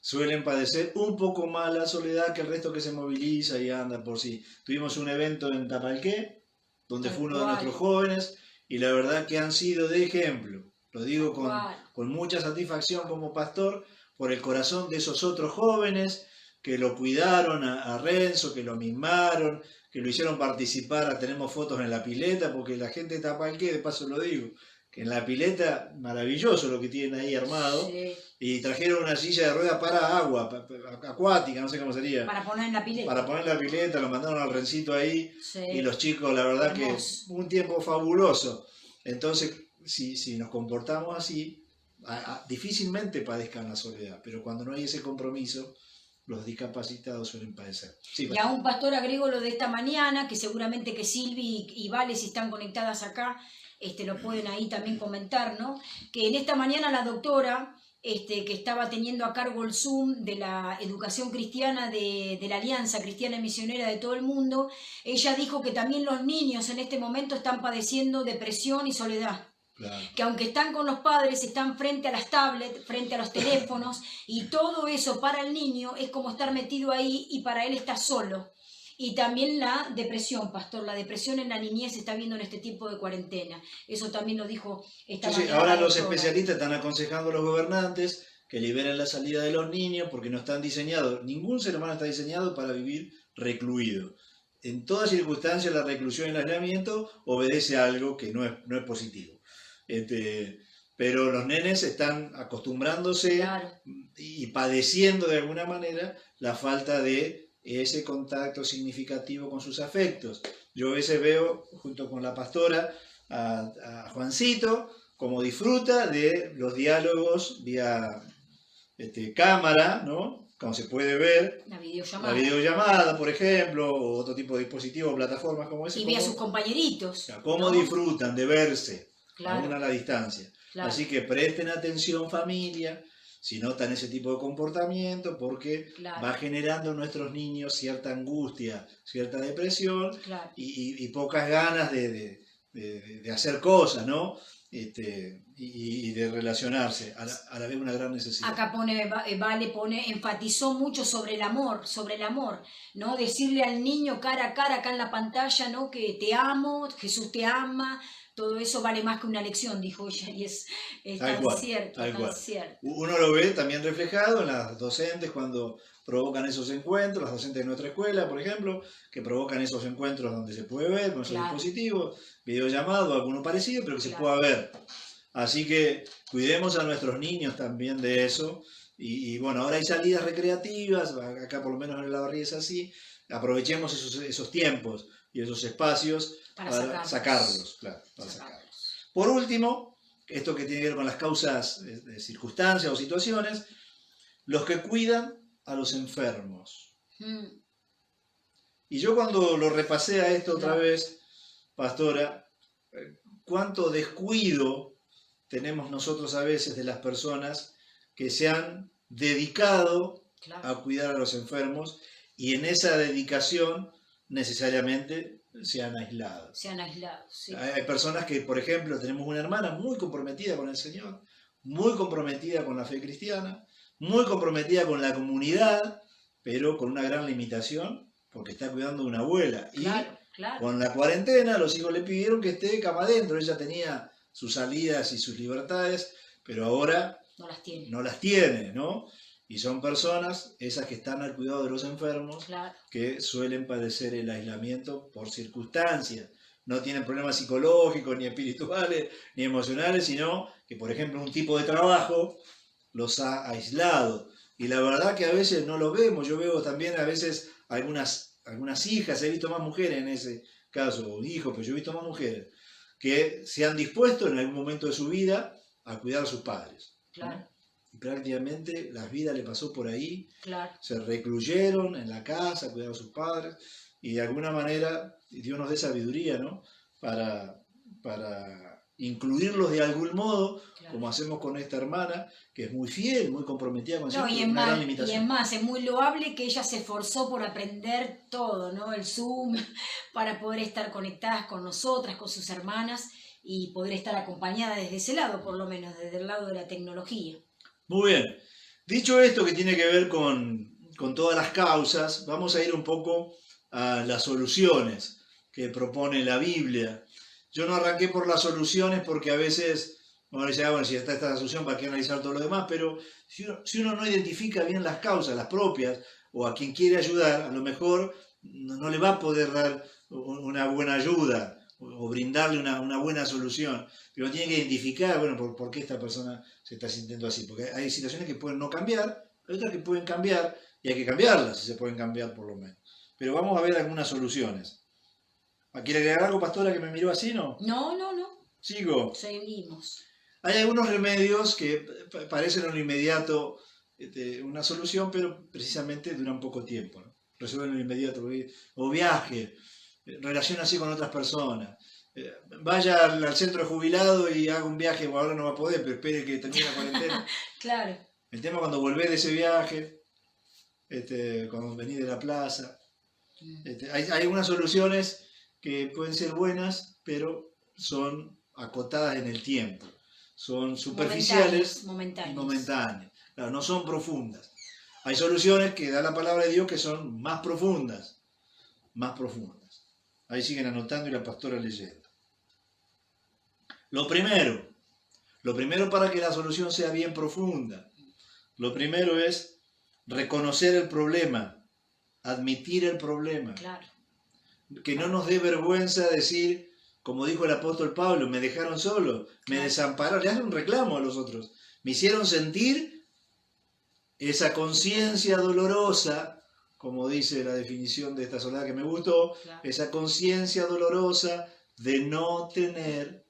S2: suelen padecer un poco más la soledad que el resto que se moviliza y anda por sí. Tuvimos un evento en Tapalqué, donde
S1: Tal
S2: fue uno de
S1: cual.
S2: nuestros jóvenes, y la verdad que han sido de ejemplo. Lo digo
S1: Tal
S2: con mucha satisfacción como pastor, por el corazón de esos otros jóvenes que lo cuidaron a Renzo, que lo mimaron, que lo hicieron participar. Tenemos fotos en la pileta, porque la gente de Tapalqué, de paso lo digo, que en la pileta, maravilloso lo que tienen ahí armado,
S1: Sí.
S2: y trajeron una silla de ruedas para agua, acuática, no sé cómo sería,
S1: Para poner en la pileta.
S2: para poner la pileta, lo mandaron al Rencito ahí,
S1: Sí.
S2: y los chicos, la verdad
S1: Hermoso.
S2: que un tiempo fabuloso. Entonces, si nos comportamos así, difícilmente padezcan la soledad, pero cuando no hay ese compromiso, los discapacitados suelen padecer. Sí,
S1: Y a un pastor agrego lo de esta mañana, que seguramente que Silvi y Vale, si están conectadas acá, lo pueden ahí también comentar, ¿no? Que en esta mañana la doctora, que estaba teniendo a cargo el Zoom de la educación cristiana de la Alianza Cristiana y Misionera de todo el mundo, ella dijo que también los niños en este momento están padeciendo depresión y soledad.
S2: claro.
S1: Que aunque están con los padres, están frente a las tablets, frente a los teléfonos, y todo eso para el niño es como estar metido ahí y para él está solo. Y también la depresión, pastor, la depresión en la niñez se está viendo en este tiempo de cuarentena. Eso también lo dijo esta
S2: Sí,
S1: mañana
S2: ahora
S1: la
S2: los
S1: doctora.
S2: especialistas están aconsejando a los gobernantes que liberen la salida de los niños porque no están diseñados, ningún ser humano está diseñado para vivir recluido. En todas circunstancias la reclusión y el aislamiento obedece a algo que no es positivo. Pero los nenes están acostumbrándose
S1: Claro.
S2: y padeciendo de alguna manera la falta de ese contacto significativo con sus afectos. Yo a veces veo, junto con la pastora, a Juancito, como disfruta de los diálogos vía cámara, ¿no? Como se puede ver,
S1: La videollamada.
S2: la videollamada, por ejemplo, o otro tipo de dispositivos, plataformas como ese.
S1: Y ve a sus compañeritos.
S2: Cómo
S1: ¿no?
S2: disfrutan de verse,
S1: Claro.
S2: aún a la distancia.
S1: Claro.
S2: Así que presten atención, familia, si notan ese tipo de comportamiento, porque
S1: Claro.
S2: va generando en nuestros niños cierta angustia, cierta depresión
S1: Claro.
S2: y pocas ganas de hacer cosas, ¿no? Y de relacionarse, a la vez una gran necesidad.
S1: Acá Vale enfatizó mucho sobre el amor, ¿no? Decirle al niño cara a cara acá en la pantalla, ¿no? Que te amo, Jesús te ama, todo eso vale más que una lección, dijo ella, y es tan cierto, tan cierto.
S2: Uno lo ve también reflejado en las docentes cuando provocan esos encuentros, las docentes de nuestra escuela, por ejemplo, que provocan esos encuentros donde se puede ver con esos dispositivos, videollamado, alguno parecido, pero que se pueda ver. Así que cuidemos a nuestros niños también de eso. Y bueno, ahora hay salidas recreativas, acá por lo menos en la barriga es así. Aprovechemos esos tiempos y esos espacios para sacarlos. Claro, para sacarlos. Por último, esto que tiene que ver con las causas de circunstancias o situaciones, los que cuidan a los enfermos. Y yo cuando lo repasé a esto otra vez, pastora, cuánto descuido tenemos nosotros a veces de las personas que se han dedicado a cuidar a los enfermos y en esa dedicación necesariamente se han aislado.
S1: Se han aislado, sí.
S2: Hay personas que, por ejemplo, tenemos una hermana muy comprometida con el Señor, muy comprometida con la fe cristiana, muy comprometida con la comunidad, pero con una gran limitación porque está cuidando de una abuela.
S1: Claro,
S2: y con la cuarentena los hijos le pidieron que esté cama adentro. Ella tenía sus salidas y sus libertades, pero ahora no las tiene, ¿no? Y son personas, esas que están al cuidado de los enfermos, que suelen padecer el aislamiento por circunstancias, no tienen problemas psicológicos, ni espirituales, ni emocionales, sino que, por ejemplo, un tipo de trabajo los ha aislado. Y la verdad que a veces no lo vemos. Yo veo también a veces algunas hijas, he visto más mujeres en ese caso, o hijos, pero yo he visto más mujeres, que se han dispuesto en algún momento de su vida a cuidar a sus padres.
S1: Claro.
S2: Y prácticamente la vida le pasó por ahí,
S1: Claro.
S2: se recluyeron en la casa, cuidaron a sus padres, y de alguna manera Dios nos dé sabiduría, ¿no? Para incluirlos de algún modo,
S1: Claro.
S2: como hacemos con esta hermana, que es muy fiel, muy comprometida con
S1: No, y
S2: una gran
S1: y
S2: limitación.
S1: es más, es muy loable que ella se esforzó por aprender todo, ¿no? El Zoom, para poder estar conectadas con nosotras, con sus hermanas, y poder estar acompañada desde ese lado, por lo menos, desde el lado de la tecnología.
S2: Muy bien. Dicho esto que tiene que ver con todas las causas, vamos a ir un poco a las soluciones que propone la Biblia. Yo no arranqué por las soluciones porque a veces uno dice, bueno, si está esta solución, ¿para qué analizar todo lo demás? Pero si uno no identifica bien las causas, las propias, o a quien quiere ayudar, a lo mejor no le va a poder dar una buena ayuda o brindarle una buena solución. Pero tiene que identificar, bueno, por qué esta persona se está sintiendo así. Porque hay situaciones que pueden no cambiar, hay otras que pueden cambiar, y hay que cambiarlas, si se pueden cambiar por lo menos. Pero vamos a ver algunas soluciones. ¿Quiere agregar algo, pastora, que me miró así, no?
S1: No,
S2: Sigo.
S1: seguimos.
S2: Hay algunos remedios que parecen en lo inmediato una solución, pero precisamente duran poco tiempo, ¿no? Resuelven en lo inmediato. O viaje, relaciónase con otras personas. Vaya al centro de jubilado y haga un viaje, bueno, ahora no va a poder, pero espere que termine la cuarentena.
S1: Claro.
S2: El tema cuando volvés de ese viaje, cuando venís de la plaza. Hay algunas soluciones que pueden ser buenas, pero son acotadas en el tiempo. Son superficiales y momentáneas. Claro, no son profundas. Hay soluciones que da la palabra de Dios que son más profundas. Más profundas. Ahí siguen anotando y la pastora leyendo. Lo primero para que la solución sea bien profunda, lo primero es reconocer el problema, admitir el problema.
S1: Claro.
S2: Que no nos dé vergüenza decir, como dijo el apóstol Pablo, me dejaron solo, me desampararon, le hacen un reclamo a los otros. Me hicieron sentir esa conciencia dolorosa, como dice la definición de esta soledad que me gustó,
S1: Claro.
S2: esa conciencia dolorosa de no tener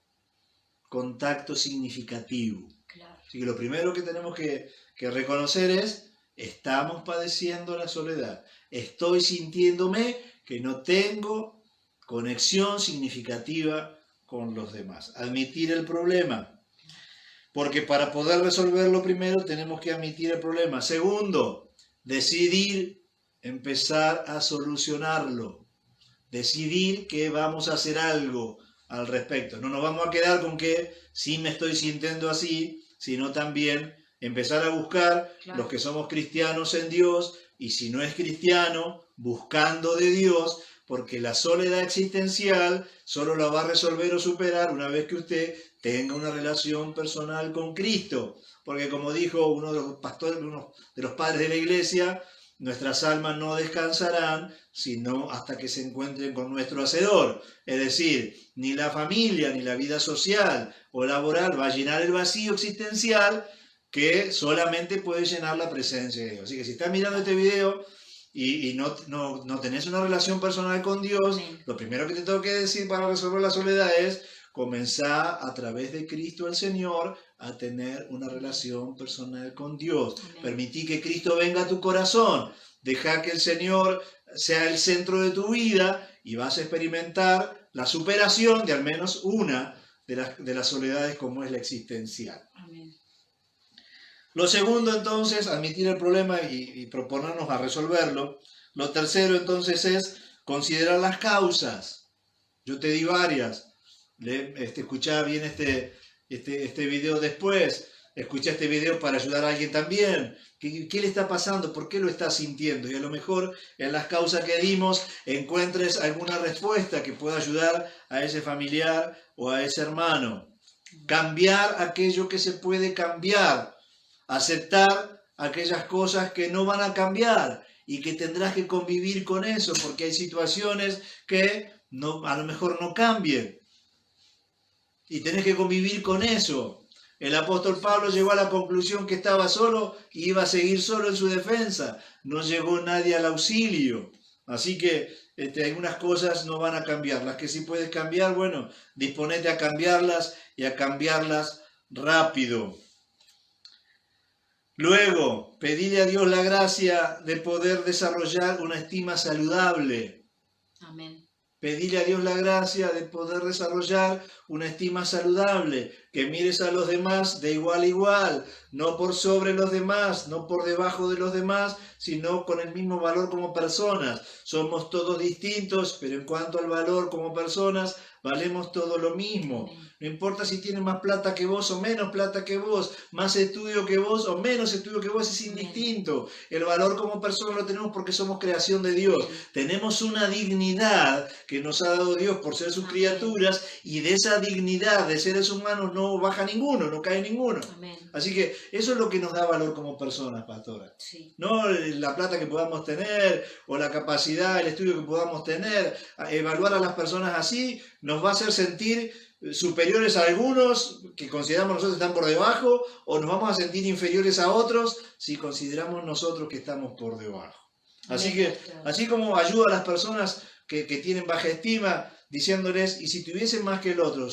S2: contacto significativo.
S1: Claro.
S2: Así que lo primero que tenemos que reconocer es, estamos padeciendo la soledad. Estoy sintiéndome que no tengo conexión significativa con los demás. Admitir el problema. Porque para poder resolverlo primero tenemos que admitir el problema. Segundo, decidir empezar a solucionarlo. Decidir que vamos a hacer algo al respecto. No nos vamos a quedar con que sí me estoy sintiendo así, sino también empezar a buscar, los que somos cristianos en Dios, y si no es cristiano, buscando de Dios, porque la soledad existencial solo la va a resolver o superar una vez que usted tenga una relación personal con Cristo. Porque como dijo uno de los pastores, uno de los padres de la iglesia, nuestras almas no descansarán sino hasta que se encuentren con nuestro Hacedor. Es decir, ni la familia, ni la vida social o laboral va a llenar el vacío existencial que solamente puede llenar la presencia de Dios. Así que si estás mirando este video y no tenés una relación personal con Dios, lo primero que te tengo que decir para resolver la soledad es comenzar a través de Cristo el Señor a tener una relación personal con Dios. Amén. Permití que Cristo venga a tu corazón. Deja que el Señor sea el centro de tu vida y vas a experimentar la superación de al menos una de las soledades como es la existencial. Amén. Lo segundo, entonces, admitir el problema y proponernos a resolverlo. Lo tercero, entonces, es considerar las causas. Yo te di varias. Escuchá bien este video después. Escuchá este video para ayudar a alguien también. ¿Qué le está pasando? ¿Por qué lo está sintiendo? Y a lo mejor en las causas que dimos encuentres alguna respuesta que pueda ayudar a ese familiar o a ese hermano. Cambiar aquello que se puede cambiar. Aceptar aquellas cosas que no van a cambiar y que tendrás que convivir con eso, porque hay situaciones que no, a lo mejor no cambien. Y tenés que convivir con eso. El apóstol Pablo llegó a la conclusión que estaba solo y iba a seguir solo en su defensa. No llegó nadie al auxilio. Así que algunas cosas no van a cambiar. Las que sí puedes cambiar, bueno, disponete a cambiarlas y a cambiarlas rápido. Luego, pedile a Dios la gracia de poder desarrollar una estima saludable.
S1: Amén.
S2: Pedile a Dios la gracia de poder desarrollar una estima saludable, que mires a los demás de igual a igual, no por sobre los demás, no por debajo de los demás, sino con el mismo valor como personas. Somos todos distintos, pero en cuanto al valor como personas, valemos todo lo mismo. No importa si tiene más plata que vos o menos plata que vos, más estudio que vos o menos estudio que vos, es indistinto. El valor como persona lo tenemos porque somos creación de Dios. Tenemos una dignidad que nos ha dado Dios por ser sus criaturas, y de esa dignidad de seres humanos no baja ninguno, no cae ninguno.
S1: Amén.
S2: Así que eso es lo que nos da valor como personas, pastora.
S1: Sí.
S2: No la plata que podamos tener o la capacidad, el estudio que podamos tener. Evaluar a las personas así nos va a hacer sentir superiores a algunos que consideramos nosotros están por debajo, o nos vamos a sentir inferiores a otros si consideramos nosotros que estamos por debajo. Así que, así como ayuda a las personas que tienen baja estima, diciéndoles, y si tuviesen más que el otro,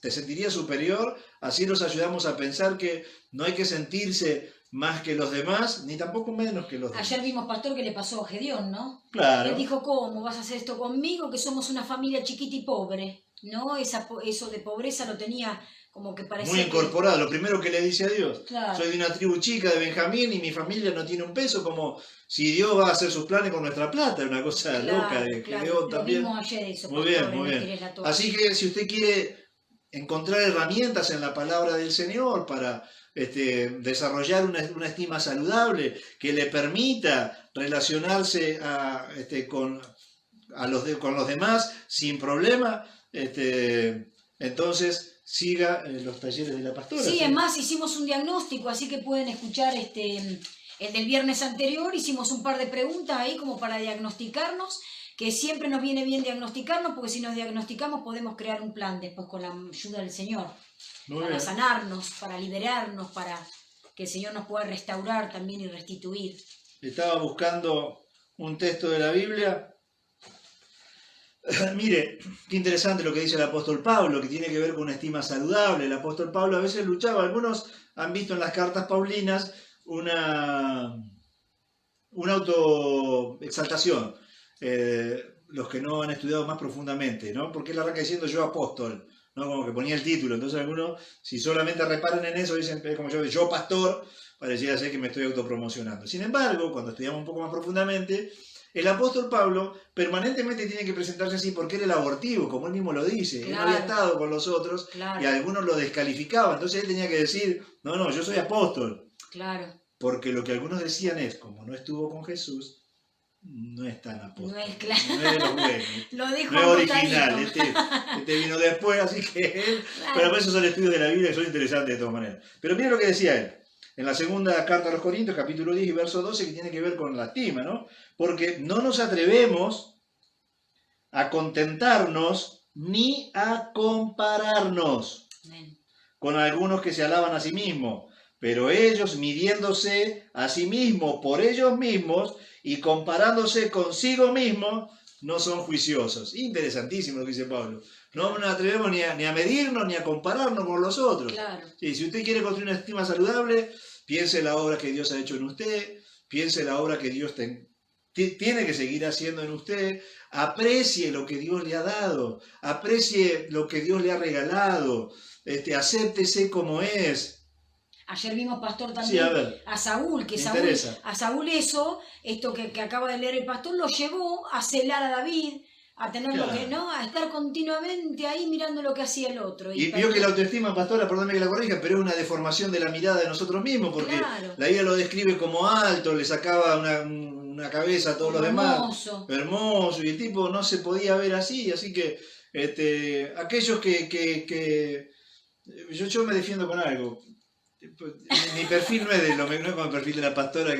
S2: ¿te sentirías superior? Así los ayudamos a pensar que no hay que sentirse más que los demás, ni tampoco menos que los demás.
S1: Ayer vimos, pastor, que le pasó a Gedeón, ¿no?
S2: Claro.
S1: Él dijo, ¿cómo vas a hacer esto conmigo? Que somos una familia chiquita y pobre, ¿no? Eso de pobreza lo tenía como que parecía...
S2: Muy incorporado, lo primero que le dice a Dios.
S1: Claro.
S2: Soy de una tribu chica de Benjamín y mi familia no tiene un peso, como si Dios va a hacer sus planes con nuestra plata, una cosa loca de Gedeón también.
S1: Lo vimos ayer eso,
S2: muy
S1: pastor,
S2: bien, muy bien.
S1: La
S2: Así que si usted quiere encontrar herramientas en la palabra del Señor para desarrollar una estima saludable que le permita relacionarse con los demás sin problema, entonces siga los talleres de la pastora.
S1: Sí, es más, hicimos un diagnóstico, así que pueden escuchar el del viernes anterior. Hicimos un par de preguntas ahí como para diagnosticarnos, que siempre nos viene bien diagnosticarnos, porque si nos diagnosticamos podemos crear un plan después con la ayuda del Señor.
S2: Muy
S1: para
S2: bien.
S1: sanarnos, para liberarnos, para que el Señor nos pueda restaurar también y restituir.
S2: Estaba buscando un texto de la Biblia. Mire, qué interesante lo que dice el apóstol Pablo, que tiene que ver con una estima saludable. El apóstol Pablo a veces luchaba. Algunos han visto en las cartas paulinas una autoexaltación. Los que no han estudiado más profundamente, ¿no? Porque él arranca diciendo yo apóstol, ¿no? Como que ponía el título. Entonces algunos, si solamente reparan en eso, dicen como yo pastor, pareciera ser que me estoy autopromocionando. Sin embargo, cuando estudiamos un poco más profundamente, el apóstol Pablo permanentemente tiene que presentarse así porque era el abortivo, como él mismo lo dice. Claro. Él no había estado con los otros, claro, y algunos lo descalificaban. Entonces él tenía que decir, no, yo soy apóstol.
S1: Claro.
S2: Porque lo que algunos decían es, como no estuvo con Jesús, no es tan apóstol.
S1: No es claro.
S2: No es de los buenos.
S1: Lo dijo
S2: no es original. Este vino después, así que... Claro. Pero esos son estudios de la Biblia que son interesantes de todas maneras. Pero mira lo que decía él. En la segunda carta a los Corintios, capítulo 10 y verso 12, que tiene que ver con la estima, ¿no? Porque no nos atrevemos a contentarnos ni a compararnos con algunos que se alaban a sí mismos, pero ellos, midiéndose a sí mismos por ellos mismos y comparándose consigo mismos, no son juiciosos. Interesantísimo lo que dice Pablo. No nos atrevemos ni a medirnos ni a compararnos con los otros.
S1: Claro.
S2: Sí, si usted quiere construir una estima saludable, piense la obra que Dios ha hecho en usted, piense la obra que Dios tiene que seguir haciendo en usted, aprecie lo que Dios le ha dado, aprecie lo que Dios le ha regalado, acéptese como es.
S1: Ayer vimos, pastor, también a Saúl, que a Saúl esto que acaba de leer el pastor, lo llevó a celar a David, a tenerlo claro, ¿no? A estar continuamente ahí mirando lo que hacía el otro.
S2: Y vio que la autoestima, pastora, perdóname que la corrija, pero es una deformación de la mirada de nosotros mismos, porque claro, la Biblia lo describe como alto, le sacaba una cabeza a todos los demás. Hermoso, y el tipo no se podía ver así que aquellos que yo me defiendo con algo. Mi perfil no es como el perfil de la pastora,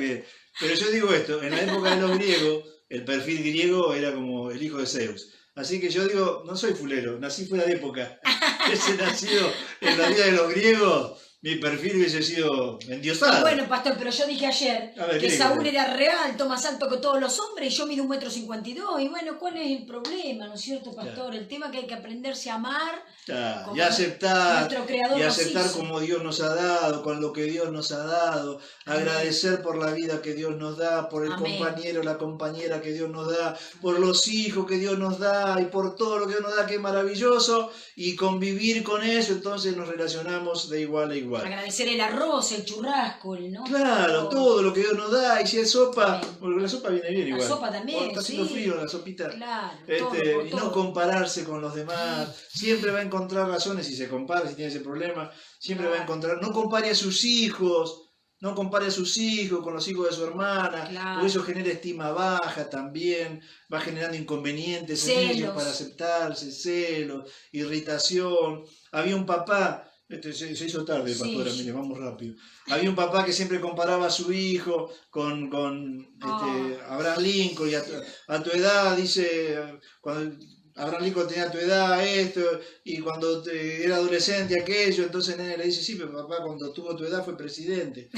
S2: pero yo digo esto, en la época de los griegos, el perfil griego era como el hijo de Zeus. Así que yo digo, no soy fulero, nací fuera de época. Hubiese nacido en la vida de los griegos, mi perfil hubiese sido endiosado.
S1: Bueno, pastor, pero yo dije ayer
S2: A ver, ¿qué
S1: que
S2: dijo?
S1: Saúl era real, más alto que todos los hombres, y yo mido 1,52 m. Y bueno, ¿cuál es el problema, no es cierto, pastor?
S2: Claro.
S1: El tema es que hay que aprenderse a amar.
S2: Claro, y
S1: Como
S2: aceptar,
S1: nuestro Creador
S2: y
S1: nos
S2: aceptar
S1: hizo.
S2: como Dios nos ha dado, con lo que Dios nos ha dado,
S1: Amén.
S2: agradecer por la vida que Dios nos da, por el
S1: Amén.
S2: compañero, la compañera que Dios nos da, por los hijos que Dios nos da y por todo lo que Dios nos da, que es maravilloso, y convivir con eso, entonces nos relacionamos de igual a igual.
S1: Agradecer el arroz, el churrasco, ¿no?
S2: Claro, todo lo que Dios nos da, y si es sopa,
S1: Amén.
S2: porque la sopa viene bien
S1: La
S2: igual.
S1: sopa también,
S2: Cuando está haciendo
S1: sí.
S2: frío, la sopita.
S1: Claro,
S2: Y no
S1: todo.
S2: compararse con los demás, siempre va a encontrar razones si se compara, si tiene ese problema, siempre va a encontrar, no compare a sus hijos, no compare a sus hijos con los hijos de su hermana,
S1: Claro.
S2: porque eso genera estima baja también, va generando inconvenientes en ellos
S1: Celos.
S2: para aceptarse, celos, irritación. Había un papá, se hizo tarde,
S1: Sí.
S2: pastora, mire, vamos rápido. Había un papá que siempre comparaba a su hijo con Abraham Lincoln, y a tu edad, dice, cuando Abraham Lincoln tenía tu edad, esto, y cuando era adolescente aquello, entonces el nene le dice, sí, pero papá cuando tuvo tu edad fue presidente.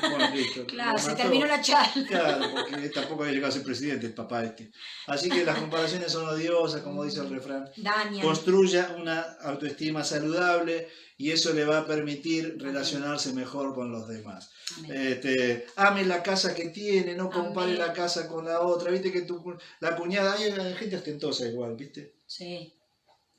S2: Bueno, listo.
S1: Claro,
S2: lo
S1: se
S2: mató.
S1: terminó la charla.
S2: Claro, porque tampoco había llegado a ser presidente el papá este. Así que las comparaciones son odiosas, como dice el refrán.
S1: Daniel.
S2: Construya una autoestima saludable y eso le va a permitir relacionarse mejor con los demás.
S1: Amén.
S2: Ame la casa que tiene, no compare
S1: Amén.
S2: la casa con la otra. Viste que la cuñada, hay gente ostentosa igual, ¿viste?
S1: Sí.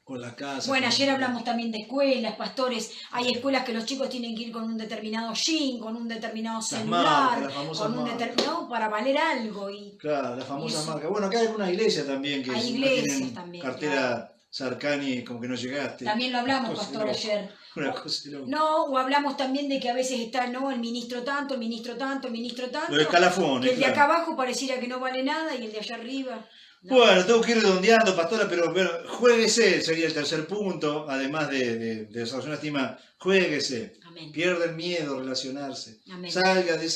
S2: Con la casa.
S1: Bueno,
S2: con-
S1: ayer hablamos también de escuelas, pastores. Hay escuelas que los chicos tienen que ir con un determinado jean, con un determinado celular,
S2: marcas, las famosas
S1: con un
S2: marcas.
S1: determinado para valer algo. Y
S2: Claro, la famosa
S1: Eso.
S2: marca. Bueno, acá hay algunas iglesias también que
S1: Hay
S2: si
S1: iglesias
S2: no tienen
S1: también,
S2: cartera Sarcani, como que no llegaste.
S1: también lo hablamos,
S2: Cosa
S1: pastor,
S2: loca.
S1: ayer.
S2: Una cosa loca.
S1: No, o hablamos también de que a veces está, ¿no? El ministro tanto, el ministro tanto, el ministro tanto.
S2: Los escalafones,
S1: Que el de
S2: claro.
S1: acá abajo pareciera que no vale nada y el de allá arriba. ¿no?
S2: Bueno, tengo que ir redondeando, pastora, pero bueno, juéguese, sería el tercer punto, además de desarrollar una estima, juéguese,
S1: Amén.
S2: pierda el miedo a relacionarse,
S1: Amén.
S2: salga de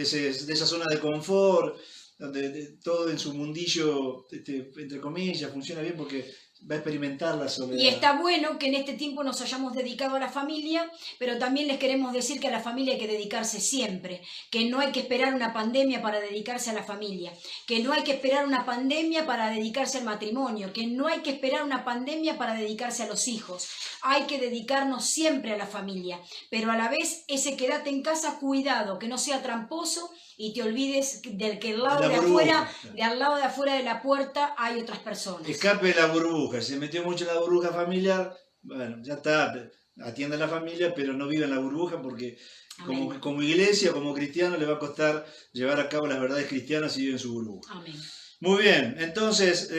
S2: esa zona de confort, donde todo en su mundillo, entre comillas, funciona bien porque va a experimentar la soledad.
S1: Y está bueno que en este tiempo nos hayamos dedicado a la familia, pero también les queremos decir que a la familia hay que dedicarse siempre, que no hay que esperar una pandemia para dedicarse a la familia, que no hay que esperar una pandemia para dedicarse al matrimonio, que no hay que esperar una pandemia para dedicarse a los hijos. Hay que dedicarnos siempre a la familia, pero a la vez ese quédate en casa, cuidado, que no sea tramposo y te olvides del que al lado
S2: La
S1: de
S2: burbuja,
S1: afuera,
S2: claro.
S1: de al lado de afuera de la puerta hay otras personas.
S2: Escape de la burbuja, se metió mucho en la burbuja familiar, bueno, ya está, atiende a la familia, pero no vive en la burbuja porque
S1: Amén.
S2: como iglesia, como cristiano, le va a costar llevar a cabo las verdades cristianas si vive en su burbuja.
S1: Amén.
S2: Muy bien, entonces,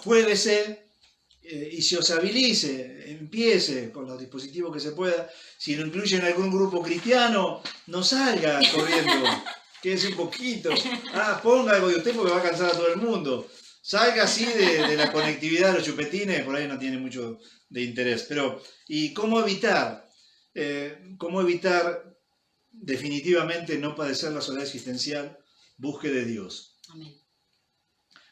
S2: juéguese y se osabilice, empiece con los dispositivos que se pueda. Si lo incluye en algún grupo cristiano, no salga corriendo, quédese un poquito. Ponga algo de usted porque va a cansar a todo el mundo. Salga así de la conectividad de los chupetines, por ahí no tiene mucho de interés. Pero, ¿y cómo evitar? ¿Cómo evitar definitivamente no padecer la soledad existencial? Busque de Dios.
S1: Amén.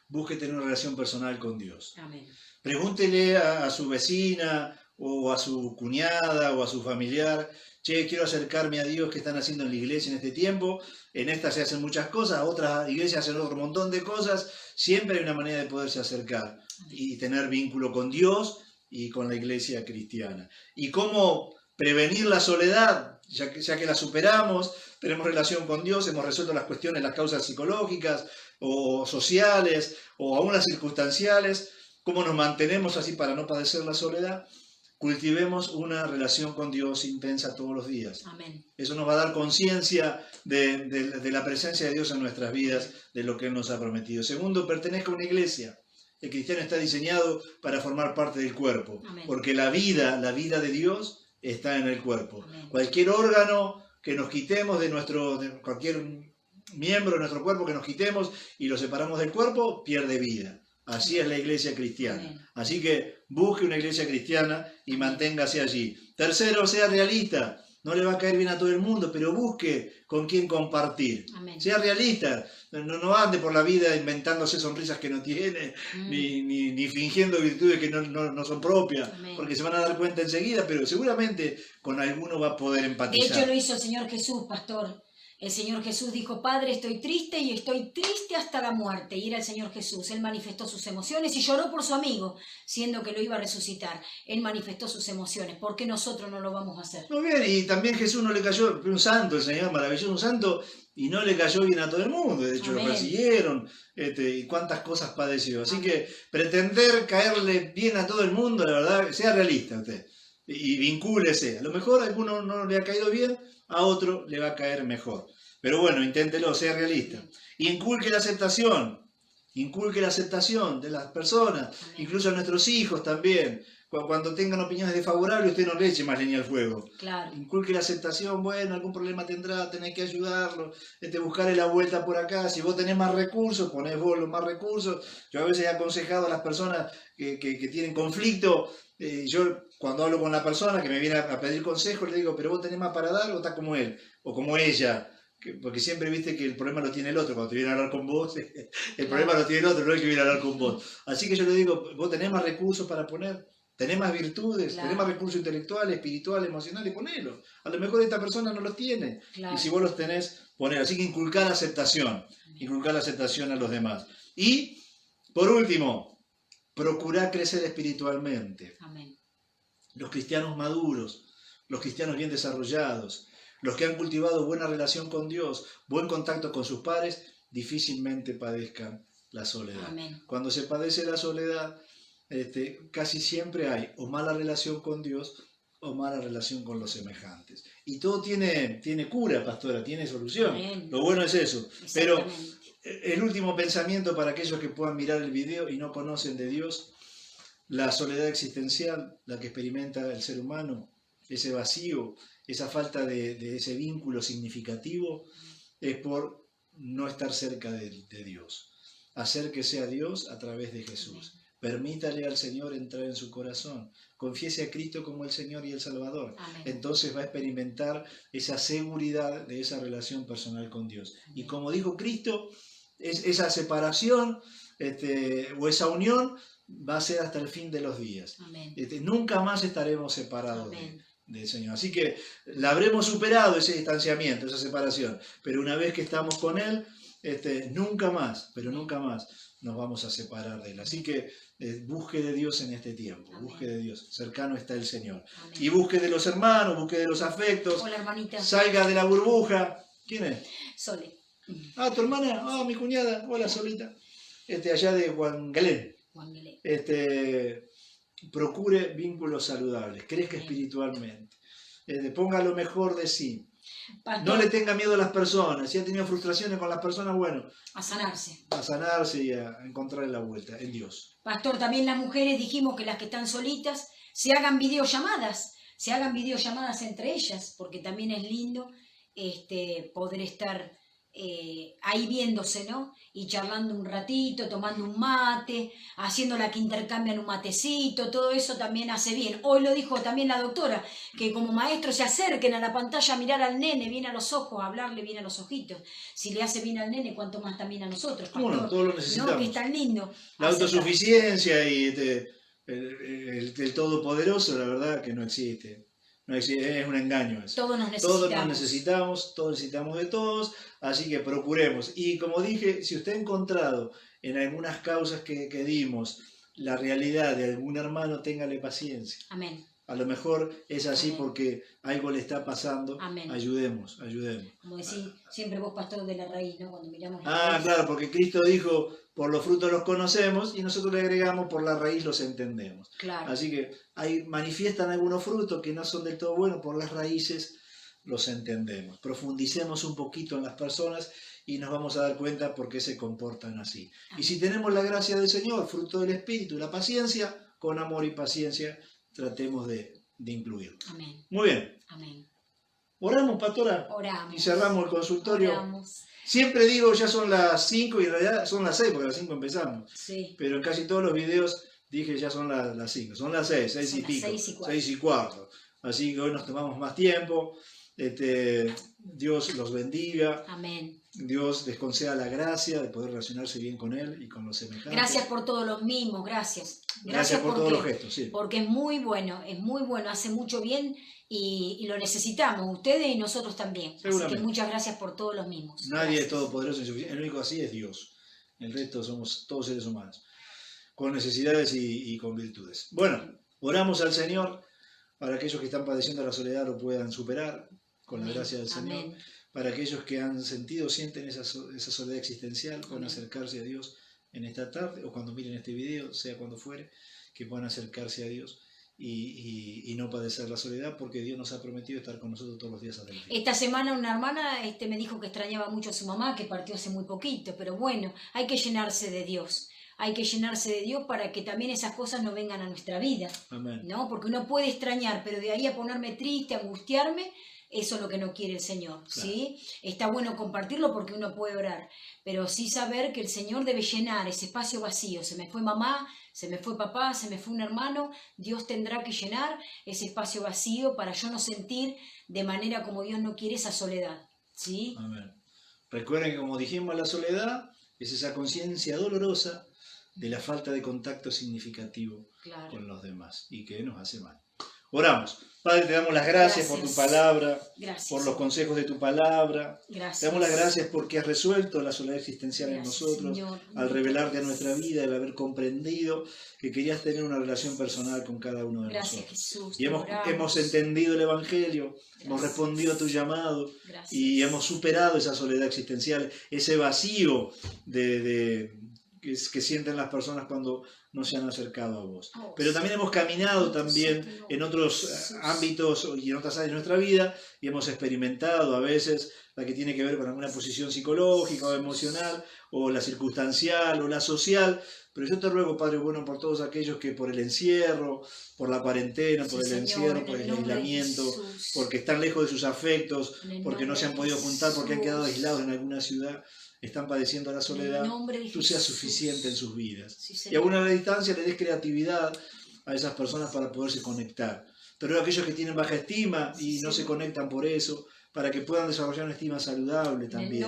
S2: Busque tener una relación personal con Dios.
S1: Amén.
S2: Pregúntele a su vecina o a su cuñada o a su familiar, che, quiero acercarme a Dios, ¿qué están haciendo en la iglesia en este tiempo? En esta se hacen muchas cosas, otras iglesias hacen otro montón de cosas, siempre hay una manera de poderse acercar y tener vínculo con Dios y con la iglesia cristiana. ¿Y cómo prevenir la soledad? Ya que la superamos, tenemos relación con Dios, hemos resuelto las cuestiones, las causas psicológicas o sociales o aún las circunstanciales, ¿cómo nos mantenemos así para no padecer la soledad? Cultivemos una relación con Dios intensa todos los días.
S1: Amén.
S2: Eso nos va a dar conciencia de la presencia de Dios en nuestras vidas, de lo que Él nos ha prometido. Segundo, pertenezca a una iglesia. El cristiano está diseñado para formar parte del cuerpo,
S1: Amén.
S2: porque la vida de Dios está en el cuerpo.
S1: Amén.
S2: Cualquier órgano que nos quitemos de cualquier miembro de nuestro cuerpo que nos quitemos y lo separamos del cuerpo, pierde vida. Así es la iglesia cristiana.
S1: Amén.
S2: Así que busque una iglesia cristiana y manténgase allí. Tercero, sea realista. no le va a caer bien a todo el mundo, pero busque con quién compartir.
S1: Amén.
S2: Sea realista, no ande por la vida inventándose sonrisas que no tiene, ni fingiendo virtudes que no son propias,
S1: Amén.
S2: porque se van a dar cuenta enseguida, pero seguramente con alguno va a poder
S1: De
S2: empatizar.
S1: hecho lo hizo el Señor Jesús, pastor. El Señor Jesús dijo, Padre, estoy triste y estoy triste hasta la muerte. Y era el Señor Jesús. Él manifestó sus emociones y lloró por su amigo, siendo que lo iba a resucitar. Él manifestó sus emociones. ¿Por qué nosotros no lo vamos a hacer?
S2: Muy bien, y también Jesús no le cayó, un santo, el Señor maravilloso, un santo, y no le cayó bien a todo el mundo. De hecho,
S1: Amén.
S2: lo persiguieron, y cuántas cosas padeció. Así
S1: Amén.
S2: que pretender caerle bien a todo el mundo, la verdad, sea realista usted. Y vincúlese. A lo mejor a alguno no le ha caído bien, a otro le va a caer mejor. Pero bueno, inténtelo, sea realista. Inculque la aceptación de las personas,
S1: Amén.
S2: incluso a nuestros hijos también. Cuando tengan opiniones desfavorables, usted no le eche más leña al fuego.
S1: Claro.
S2: Inculque la aceptación, bueno, algún problema tendrá, tenés que ayudarlo, buscarle la vuelta por acá. Si vos tenés más recursos, ponés vos los más recursos. Yo a veces he aconsejado a las personas que tienen conflicto. Yo cuando hablo con la persona que me viene a pedir consejo, le digo, pero vos tenés más para dar o estás como él o como ella. Porque siempre viste que el problema lo tiene el otro. Cuando te viene a hablar con vos, el problema lo tiene el otro, no el que viene a hablar con vos. Así que yo le digo, vos tenés más recursos para poner, tenés más virtudes,
S1: Claro.
S2: tenés más recursos intelectuales, espirituales, emocionales, ponelo. A lo mejor esta persona no los tiene.
S1: Claro.
S2: Y si vos los tenés, ponelo. Así que inculcar aceptación a los demás. Y, por último, procurar crecer espiritualmente.
S1: Amén.
S2: Los cristianos maduros, los cristianos bien desarrollados, los que han cultivado buena relación con Dios, buen contacto con sus pares, difícilmente padezcan la soledad.
S1: Amén.
S2: Cuando se padece la soledad, casi siempre hay o mala relación con Dios o mala relación con los semejantes. Y todo tiene cura, pastora, tiene solución.
S1: Amén.
S2: Lo bueno es eso. Pero
S1: Exactamente.
S2: el último pensamiento para aquellos que puedan mirar el video y no conocen de Dios, la soledad existencial, la que experimenta el ser humano, ese vacío, esa falta de ese vínculo significativo, es por no estar cerca de Dios. Acérquese a Dios a través de Jesús. Permítale al Señor entrar en su corazón. Confiese a Cristo como el Señor y el Salvador.
S1: Amén.
S2: Entonces va a experimentar esa seguridad de esa relación personal con Dios. Y como dijo Cristo, esa separación o esa unión va a ser hasta el fin de los días.
S1: Amén.
S2: Nunca más estaremos separados
S1: Amén.
S2: del Señor. Así que la habremos superado ese distanciamiento, esa separación. Pero una vez que estamos con Él, nunca más, pero nunca más nos vamos a separar de Él. Así que busque de Dios en este tiempo.
S1: Amén.
S2: Busque de Dios. Cercano está el Señor.
S1: Amén.
S2: Y busque de los hermanos, busque de los afectos.
S1: Hola, hermanita.
S2: Salga de la burbuja. ¿Quién es?
S1: Sole.
S2: Ah, tu hermana. Ah, mi cuñada. Hola, Solita. Allá de Huangalén.
S1: Juanguele.
S2: Procure vínculos saludables, crezca espiritualmente, ponga lo mejor de sí,
S1: Pastor,
S2: no le tenga miedo a las personas. Si ha tenido frustraciones con las personas, bueno,
S1: a sanarse.
S2: a sanarse y a encontrar la vuelta en Dios.
S1: Pastor, también las mujeres dijimos que las que están solitas se hagan videollamadas entre ellas, porque también es lindo poder estar ahí viéndose, ¿no? Y charlando un ratito, tomando un mate, haciendo la que intercambian un matecito, todo eso también hace bien. Hoy lo dijo también la doctora, que como maestros se acerquen a la pantalla a mirar al nene, bien a los ojos, a hablarle bien a los ojitos. Si le hace bien al nene, cuánto más también a nosotros, pastor.
S2: Bueno, todos lo necesitamos.
S1: ¿No? Que es tan lindo.
S2: La
S1: Aceptar.
S2: autosuficiencia y el todopoderoso, la verdad que no existe. No existe, es un engaño eso.
S1: Todos nos necesitamos.
S2: Todos necesitamos de todos, así que procuremos. Y como dije, si usted ha encontrado en algunas causas que dimos la realidad de algún hermano, téngale paciencia.
S1: Amén.
S2: A lo mejor es así
S1: Amén.
S2: porque algo le está pasando.
S1: Amén.
S2: Ayudemos.
S1: Como decís, siempre vos, pastor, de la raíz, ¿no? Cuando miramos la
S2: Ah,
S1: raíz.
S2: claro, porque Cristo dijo, por los frutos los conocemos, y nosotros le agregamos, por la raíz los entendemos.
S1: Claro.
S2: Así que manifiestan algunos frutos que no son del todo buenos, por las raíces los entendemos. Profundicemos un poquito en las personas y nos vamos a dar cuenta por qué se comportan así. Y si tenemos la gracia del Señor, fruto del Espíritu, la paciencia, con amor y paciencia tratemos de incluirlo.
S1: Amén.
S2: Muy bien.
S1: Amén.
S2: Oramos, pastora,
S1: Oramos.
S2: y cerramos el consultorio.
S1: Oramos.
S2: Siempre digo, ya son las 5 y en realidad son las 6, porque a las 5 empezamos.
S1: Sí.
S2: Pero en casi todos los videos dije ya son las 5. Son las 6, 6
S1: Son
S2: y
S1: las
S2: pico.
S1: 6 y cuarto.
S2: 6 y cuarto. Así que hoy nos tomamos más tiempo. Dios los bendiga.
S1: Amén.
S2: Dios les conceda la gracia de poder relacionarse bien con Él y con los semejantes.
S1: Gracias por todos los mimos, gracias.
S2: Gracias por todos los gestos, sí.
S1: Porque es muy bueno, hace mucho bien y lo necesitamos, ustedes y nosotros también. Así que muchas gracias por todos los mimos.
S2: Nadie es todopoderoso y suficiente, el único así es Dios. El resto somos todos seres humanos, con necesidades y con virtudes. Bueno, oramos al Señor para aquellos que están padeciendo la soledad lo puedan superar con la gracia del Señor.
S1: Amén.
S2: Para aquellos que han sentido, sienten esa soledad existencial, puedan acercarse a Dios en esta tarde o cuando miren este video, sea cuando fuere, que puedan acercarse a Dios y no padecer la soledad, porque Dios nos ha prometido estar con nosotros todos los días hasta el fin.
S1: Esta semana una hermana me dijo que extrañaba mucho a su mamá, que partió hace muy poquito, pero bueno, hay que llenarse de Dios. Hay que llenarse de Dios para que también esas cosas no vengan a nuestra vida.
S2: Amén.
S1: ¿No? Porque uno puede extrañar, pero de ahí a ponerme triste, angustiarme, eso es lo que no quiere el Señor,
S2: Claro.
S1: ¿sí? Está bueno compartirlo porque uno puede orar, pero sí saber que el Señor debe llenar ese espacio vacío. Se me fue mamá, se me fue papá, se me fue un hermano, Dios tendrá que llenar ese espacio vacío para yo no sentir de manera como Dios no quiere esa soledad, ¿sí?
S2: Amén. Recuerden que, como dijimos, la soledad es esa conciencia dolorosa de la falta de contacto significativo
S1: Claro.
S2: con los demás y que nos hace mal. Oramos. Padre, te damos las gracias por tu palabra,
S1: Gracias.
S2: por los consejos de tu palabra.
S1: Gracias.
S2: Te damos las gracias porque has resuelto la soledad existencial en nosotros,
S1: Señor.
S2: al revelarte a nuestra vida, al haber comprendido que querías tener una relación personal con cada uno de
S1: Gracias,
S2: nosotros.
S1: Jesús.
S2: Y hemos entendido el Evangelio, hemos respondido a tu llamado y hemos superado esa soledad existencial, ese vacío que sienten las personas cuando no se han acercado a vos. Pero también hemos caminado también en otros ámbitos y en otras áreas de nuestra vida y hemos experimentado a veces la que tiene que ver con alguna posición psicológica o emocional o la circunstancial o la social. Pero yo te ruego, Padre bueno, por todos aquellos que por el encierro, por la cuarentena, por el encierro, por el aislamiento, porque están lejos de sus afectos, porque no se han podido juntar, porque han quedado aislados en alguna ciudad, están padeciendo la soledad, tú seas suficiente en sus vidas. Y aún a la distancia le des creatividad a esas personas para poderse conectar. Pero aquellos que tienen baja estima y no se conectan por eso, para que puedan desarrollar una estima saludable también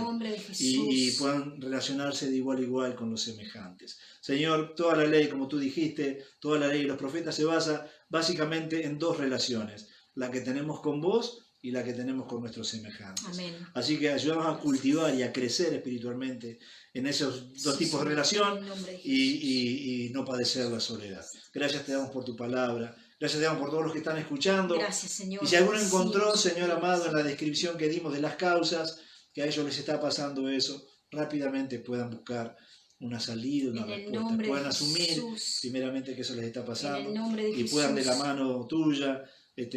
S2: y puedan relacionarse de igual a igual con los semejantes. Señor, toda la ley, como tú dijiste, toda la ley de los profetas se basa básicamente en dos relaciones, la que tenemos con vos y la que tenemos con nuestros semejantes.
S1: Amén.
S2: Así que ayudamos a cultivar y a crecer espiritualmente en esos dos tipos de relación y no padecer la soledad. Gracias te damos por tu palabra. Gracias te damos por todos los que están escuchando.
S1: Gracias, Señor.
S2: Y si alguno encontró, Señor amado, en la descripción que dimos de las causas, que a ellos les está pasando eso, rápidamente puedan buscar una salida, una respuesta. Puedan asumir primeramente que eso les está pasando y puedan de la mano tuya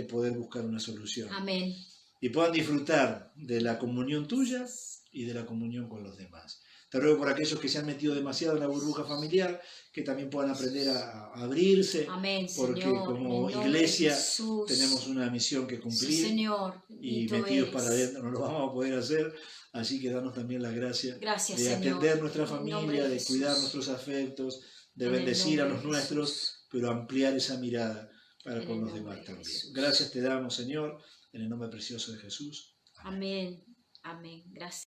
S2: poder buscar una solución.
S1: Amén.
S2: Y puedan disfrutar de la comunión tuya y de la comunión con los demás. Te ruego por aquellos que se han metido demasiado en la burbuja familiar, que también puedan aprender a abrirse.
S1: Amén,
S2: porque
S1: Señor,
S2: como iglesia tenemos una misión que cumplir.
S1: Sí, Señor.
S2: Y metidos para adentro no lo vamos a poder hacer. Así que danos también la gracia de atender
S1: Señor.
S2: nuestra familia, de cuidar nuestros afectos, de bendecir a los nuestros, pero ampliar esa mirada para con los demás también. Gracias te damos, Señor, en el nombre precioso de Jesús.
S1: Amén. Amén. Gracias.